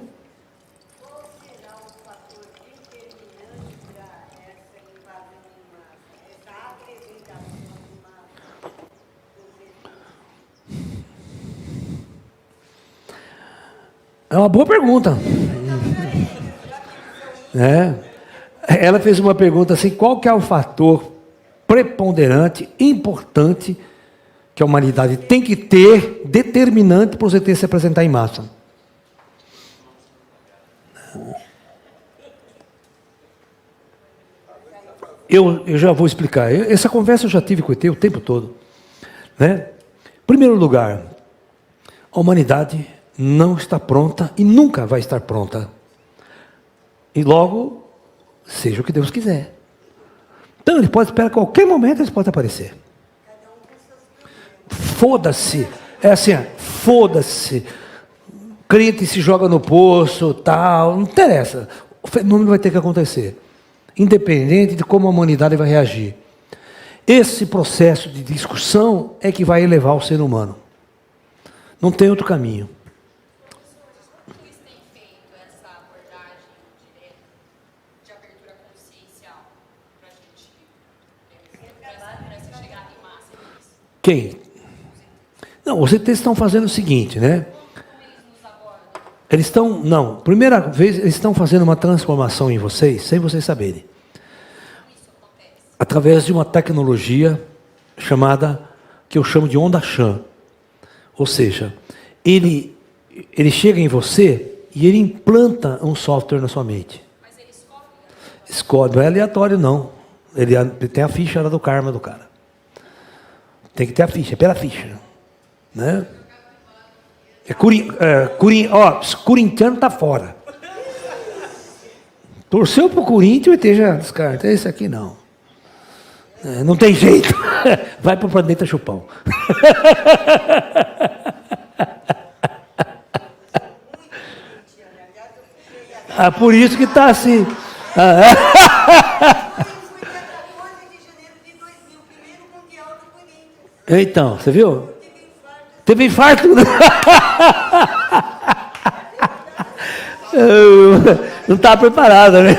É uma boa pergunta. Ela fez uma pergunta assim: qual que é o fator preponderante, importante, que a humanidade tem que ter, determinante para os ETs se apresentar em massa? Eu já vou explicar. Essa conversa eu já tive com o ET o tempo todo, né? Em primeiro lugar, a humanidade não está pronta e nunca vai estar pronta. E logo, seja o que Deus quiser. Então ele pode esperar, a qualquer momento eles podem aparecer. Foda-se. É assim, foda-se. Crente se joga no poço, tal, não interessa. O fenômeno vai ter que acontecer. Independente de como a humanidade vai reagir. Esse processo de discussão é que vai elevar o ser humano. Não tem outro caminho. Como eles têm feito essa abordagem direta de abertura consciencial para a gente chegar em massa nisso? Quem? Não, os ETs estão fazendo o seguinte, né? Como eles nos abordam? Eles estão, não, primeira vez, eles estão fazendo uma transformação em vocês, sem vocês saberem. Como isso acontece? Através de uma tecnologia chamada, que eu chamo de onda Chan. Ou seja, ele chega em você e ele implanta um software na sua mente. Mas eles escolhem? Escolhe, não é aleatório não. Ele tem a ficha lá do karma do cara. Tem que ter a ficha, é pela ficha. Né? Corintiano está fora. Torceu para o Corinthians, o ET já descarta. Esse aqui não. Não tem jeito. Vai para o planeta Chupão. Por isso que está assim. Então, você viu? Teve infarto. Não estava preparada, né?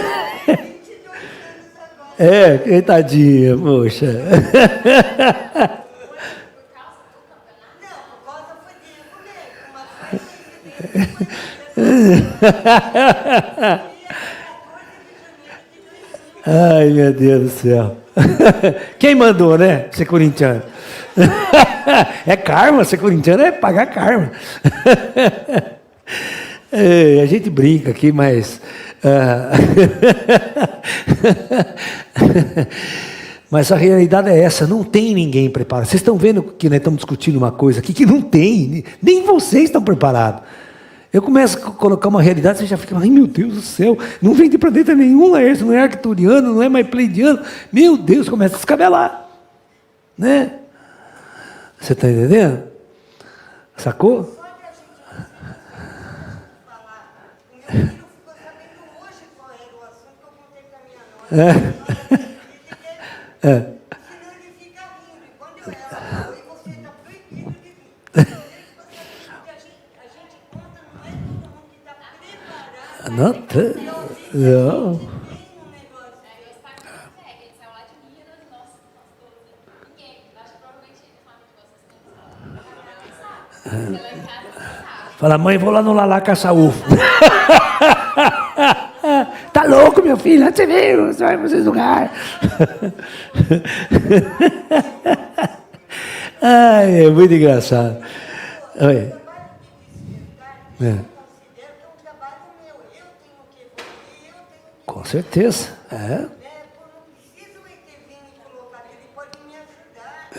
Coitadinha, poxa. Ai, meu Deus do céu. Quem mandou, né? Ser corintiano. É karma, ser corintiano é pagar karma. A gente brinca aqui, mas... mas a realidade é essa, não tem ninguém preparado. Vocês estão vendo que nós estamos discutindo uma coisa aqui que não tem, nem vocês estão preparados. Eu começo a colocar uma realidade, você já fica, ai meu Deus do céu, não vem de planeta nenhum, Laércio, não é arcturiano, não é mais pleidiano. Meu Deus, começa a descabelar. Né? Você está entendendo? Sacou? Meu filho ficou sabendo hoje qual era o assunto que eu contei para minha nora. Senão ele fica rindo. E quando eu ela falou, e você está proibido de rir. A gente conta, não é todo mundo que está preparado. Não. Tem um negócio. Ele saiu lá de Minas, nós todos. Ninguém, acho que provavelmente ele fala de vocês não sabem. Ela em casa não sabe. Fala, mãe, vou lá no Lalá caçar ufo. Tá louco, meu filho? Onde você veio? Você vai para esse lugar. Ai, é muito engraçado. Oi. Eu considero que é um trabalho meu. Eu tenho que evoluir, eu tenho que... Com certeza. Eu não preciso intervir e colocar, ele pode me ajudar.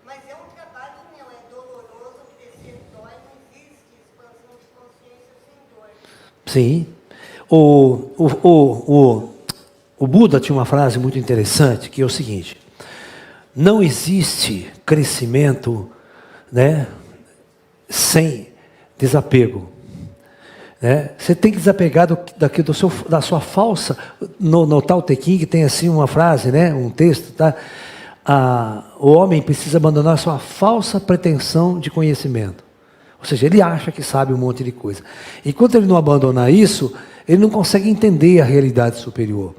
Mas é um trabalho meu, é doloroso, crescer dói, não existe expansão de consciência sem dor. Sim. O Buda tinha uma frase muito interessante, que é o seguinte: não existe crescimento, né, sem desapego. Né? Você tem que desapegar da sua falsa. No Tao Te Ching tem assim uma frase, né, um texto, tá? O homem precisa abandonar a sua falsa pretensão de conhecimento. Ou seja, ele acha que sabe um monte de coisa. Enquanto ele não abandonar isso, ele não consegue entender a realidade superior.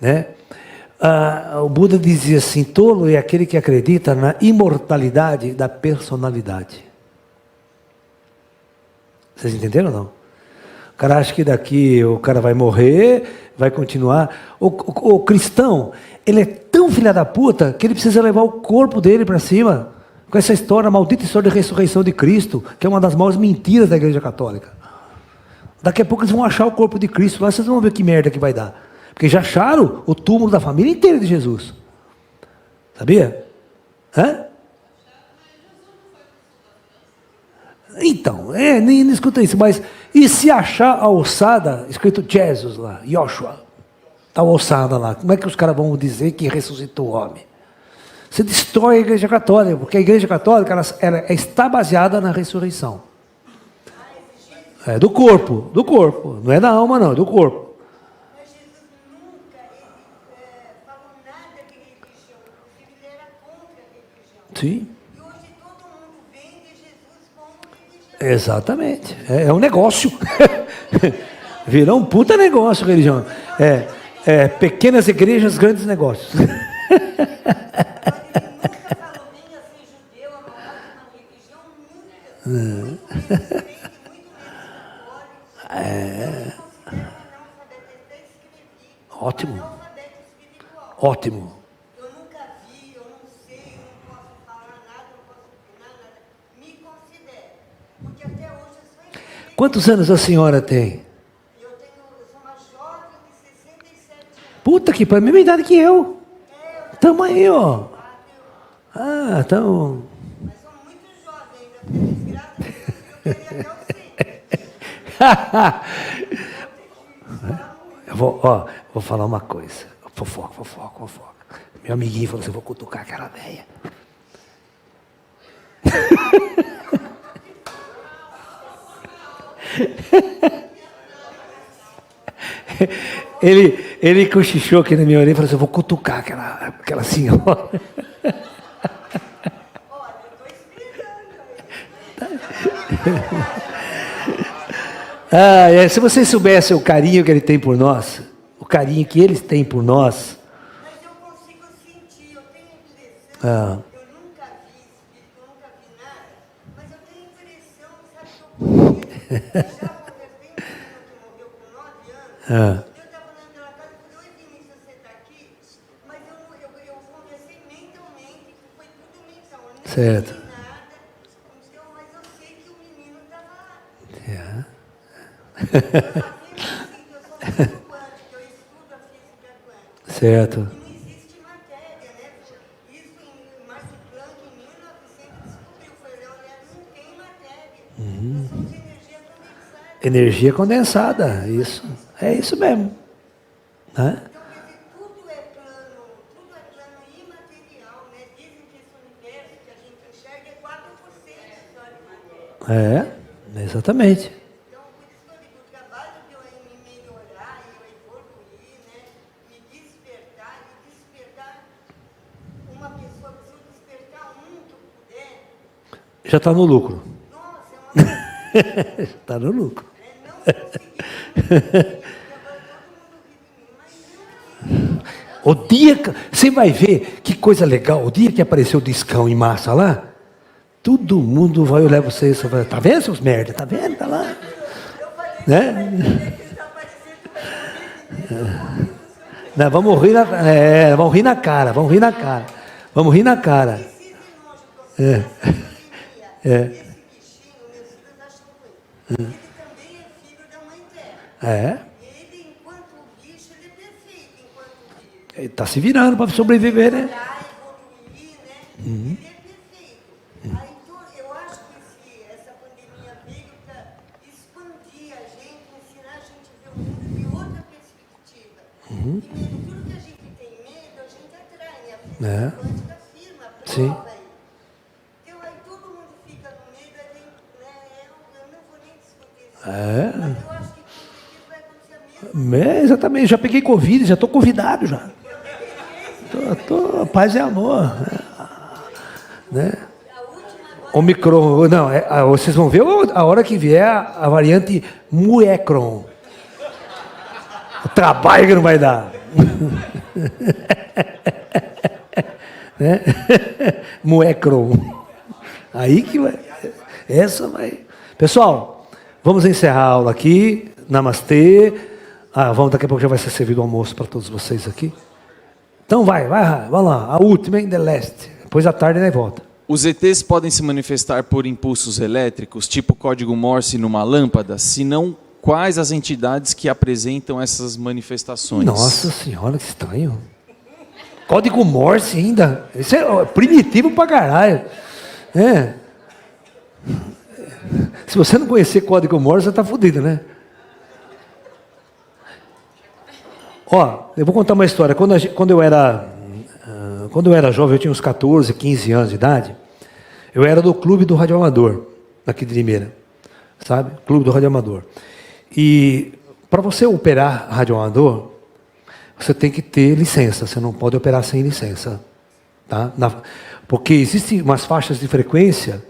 Né? O Buda dizia assim: tolo é aquele que acredita na imortalidade da personalidade. Vocês entenderam ou não? O cara acha que daqui o cara vai morrer, vai continuar. O cristão, ele é tão filha da puta que ele precisa levar o corpo dele para cima. Com essa história, a maldita história de ressurreição de Cristo, que é uma das maiores mentiras da Igreja Católica. Daqui a pouco eles vão achar o corpo de Cristo lá, vocês vão ver que merda que vai dar. Porque já acharam o túmulo da família inteira de Jesus. Sabia? Hã? Então, nem escuta isso, mas e se achar a ossada, escrito Jesus lá, Yoshua, a ossada lá, como é que os caras vão dizer que ressuscitou o homem? Você destrói a Igreja Católica, porque a Igreja Católica ela está baseada na ressurreição. É do corpo, não é da alma não, é do corpo. Mas Jesus nunca falou nada de religião, inclusive ele era contra a religião. Sim. E hoje todo mundo vende Jesus como religião. Exatamente, é um negócio. Virou um puta negócio a religião. Pequenas igrejas, grandes negócios. Mas ele nunca falou, venha ser judeu, amarrado uma religião, nunca. Muito menos crente, muito menos católico. Eu me considero analfabeto, até escrevi. Ótimo. Analfabeto espiritual. Ótimo. Eu nunca vi, eu não sei, eu não posso falar nada, não posso opinar nada. Me considero. Porque até hoje eu sou independente. Quantos anos a senhora tem? Eu sou uma jovem de 67 anos. Puta que pariu, mesma idade que eu. Tamo aí, ó. Então. Mas sou muito jovem ainda, feliz, graças a Deus, eu queria até os 100. Eu vou falar uma coisa. Fofoca. Meu amiguinho falou assim: eu vou cutucar aquela velha. Ele cochichou aqui na minha orelha e falou assim: eu vou cutucar aquela senhora. Olha, eu estou esperando. Se vocês soubessem o carinho que ele tem por nós, o carinho que eles têm por nós. Mas eu consigo sentir, eu tenho impressão, Ah. eu nunca vi espírito, eu nunca vi nada, mas eu tenho impressão, sabe, que eu conheço. Já aconteceu, tem um menino que morreu com 9 anos, Ah. eu estava olhando pela casa e falei: oi Vinícius, você está aqui? Mas eu conversei mentalmente, que foi tudo mental, eu nem Certo. vi nada, então, mas eu sei que o menino estava lá. Eu sou muito quântica, eu estudo a física quântica. Certo. E não existe matéria, né? Isso em Max Planck, em 1900, descobriu. Foi olha, não tem matéria. Nós somos energia condensada. Energia condensada, isso. É isso mesmo. Né? Então, quer dizer, tudo é plano imaterial, né? Dizem que esse universo que a gente enxerga é 4% só de matéria. Exatamente. Então, por isso que eu digo, o trabalho de eu me melhorar, eu evoluir, né? Me despertar, uma pessoa, se eu despertar um que eu puder, Já está no lucro. nossa, é uma coisa, Está no lucro. não consegui, porque agora todo mundo ri de mim, mas não. O dia que você vai ver que coisa legal. O dia que apareceu o discão em massa lá, todo mundo vai olhar para você e vai: tá vendo, seus merda? Tá vendo? Tá lá. Eu falei, Né? que está parecendo Não, vamos rir na cara. Vamos rir na cara. esses irmãos que eu esse bichinho, meus filhos acham ruim. Ele também é filho da mãe terra. Ele, enquanto bicho, ele é perfeito enquanto bicho. Ele está se virando para sobreviver, né? Olhar, evoluir, né? Ele é perfeito. Aí, eu acho que essa pandemia veio para expandir a gente, ensinar a gente a ver o mundo de E tudo que a gente tem medo, a gente atrai, né? A física É. quântica afirma, Sim. prova aí. Então aí todo mundo fica com medo, a gente, né? Eu não vou nem discutir isso. É. Mas eu acho que com certeza vai acontecer a mesma Exatamente, já peguei Covid, já estou convidado já. Paz e amor. Né? Omicron, não, vocês vão ver a hora que vier a variante Muecron. O trabalho que não vai dar. Né? Muecron. Aí que vai. Essa vai. Pessoal, vamos encerrar a aula aqui. Namastê. Vamos, daqui a pouco já vai ser servido o almoço para todos vocês aqui. Então vamos lá. A última, hein? The last. Depois à tarde nós volta. Os ETs podem se manifestar por impulsos elétricos, tipo código Morse numa lâmpada? Se não, quais as entidades que apresentam essas manifestações? Nossa senhora, que estranho. Código Morse ainda. Isso é primitivo pra caralho. É. Se você não conhecer código Morse, você tá fudido, né? Ó, eu vou contar uma história. Quando eu era jovem, eu tinha uns 14, 15 anos de idade, eu era do Clube do Radioamador, aqui de Limeira, sabe? Clube do Radioamador. E para você operar radioamador, você tem que ter licença, você não pode operar sem licença. Tá? Porque existem umas faixas de frequência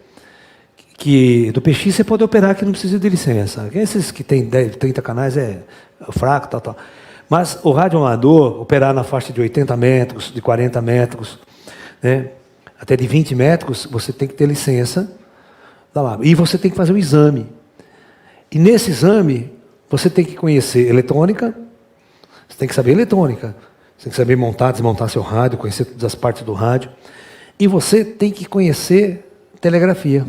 que do PX você pode operar que não precisa de licença. Esses que tem 10, 30 canais é fraco, tal. Mas o radioamador, operar na faixa de 80 metros, de 40 metros, né, até de 20 metros, você tem que ter licença. Tá lá. E você tem que fazer um exame. E nesse exame, você tem que conhecer eletrônica, você tem que saber eletrônica, você tem que saber montar, desmontar seu rádio, conhecer todas as partes do rádio. E você tem que conhecer telegrafia.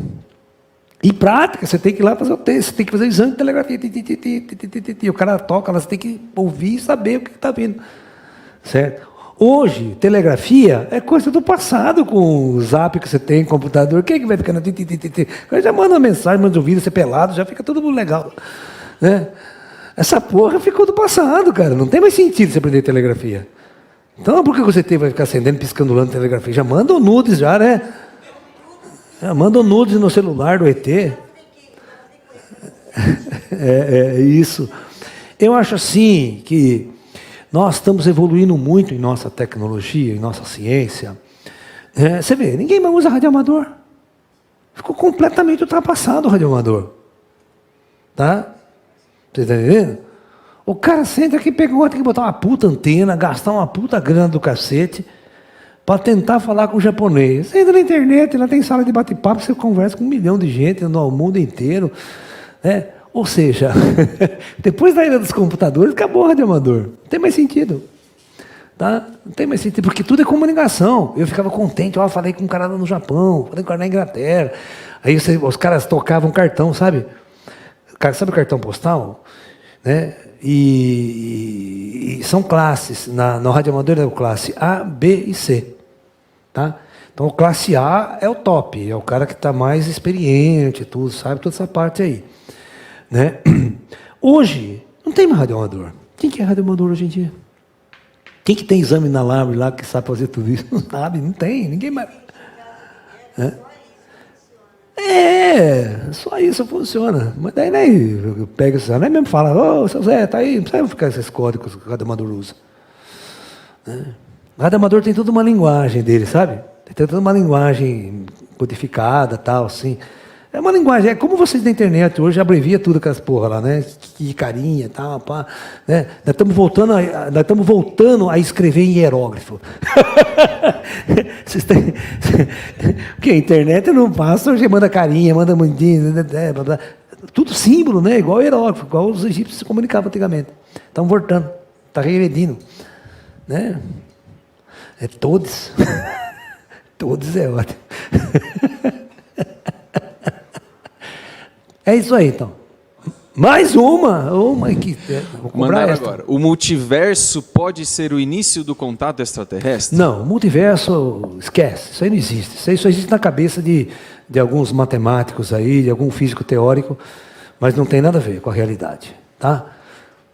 E prática, você tem que ir lá fazer o teste, você tem que fazer o exame de telegrafia. O cara toca, você tem que ouvir e saber o que está vindo. Certo? Hoje, telegrafia é coisa do passado, com o zap que você tem, computador. Quem é que vai ficando? Já manda uma mensagem, manda um vídeo, você pelado, já fica todo mundo legal. Né? Essa porra ficou do passado, cara. Não tem mais sentido você aprender telegrafia. Então, por que você vai ficar acendendo, piscando lâmpada de telegrafia? Já manda o nudes, já, né? Manda o nudes no celular do ET. É isso. Eu acho assim que nós estamos evoluindo muito em nossa tecnologia, em nossa ciência. Você vê, ninguém mais usa radioamador. Ficou completamente ultrapassado o radioamador. Tá? Você está entendendo? O cara senta aqui, tem que botar uma puta antena, gastar uma puta grana do cacete para tentar falar com o japonês. Você entra na internet, lá tem sala de bate-papo, você conversa com 1 milhão de gente no mundo inteiro. Né? Ou seja, depois da era dos computadores, acabou o radioamador. Não tem mais sentido. Tá? Não tem mais sentido, porque tudo é comunicação. Eu ficava contente, falei com um cara lá no Japão, falei com um cara na Inglaterra. Aí os caras tocavam cartão, sabe? Sabe o cartão postal? Né? E são classes. No radioamador é o classe A, B e C. Tá? Então, o classe A é o top, é o cara que está mais experiente, tudo, sabe? Toda essa parte aí. Né? Hoje, não tem mais radioamador. Quem que é radioamador hoje em dia? Quem que tem exame na Labre lá que sabe fazer tudo isso? Não sabe, não tem, ninguém mais. Só isso funciona. Mas daí nem pega isso, nem mesmo fala, seu Zé, tá aí, não precisa ficar esses códigos que o radioamador usa. O radioamador tem toda uma linguagem dele, sabe? Tem toda uma linguagem codificada, tal, assim. É uma linguagem, é como vocês na internet hoje abrevia tudo aquelas porra lá, né? De carinha, tal, pá. Né? Nós estamos voltando a escrever em hierógrafo. Porque a internet não passa, hoje manda carinha, manda mandinha, tudo símbolo, né? Igual hierógrafo, igual os egípcios se comunicavam antigamente. Estão voltando, está regredindo. Né? É todos. Todos é ótimo. É isso aí, então. Mais uma que vou cobrar esta. Agora. O multiverso pode ser o início do contato extraterrestre? Não, o multiverso, esquece. Isso aí não existe. Isso aí só existe na cabeça de alguns matemáticos aí, de algum físico teórico, mas não tem nada a ver com a realidade. Tá?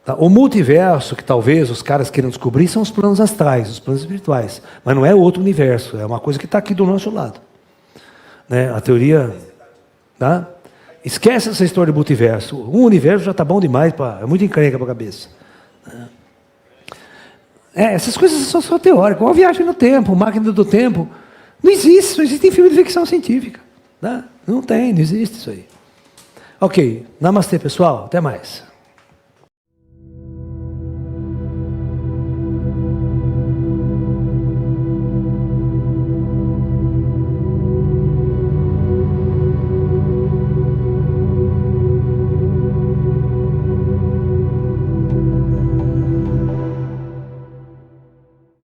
Tá? O multiverso, que talvez os caras queiram descobrir, são os planos astrais, os planos espirituais. Mas não é outro universo, é uma coisa que está aqui do nosso lado. Né? A teoria... Tá? Esquece essa história de multiverso. Um universo já está bom demais, é muito encrenca para a cabeça. Essas coisas são só teóricas. Uma viagem no tempo, máquina do tempo. Não existe, não existe em filme de ficção científica. Tá? Não existe isso aí. Ok, namastê pessoal, até mais.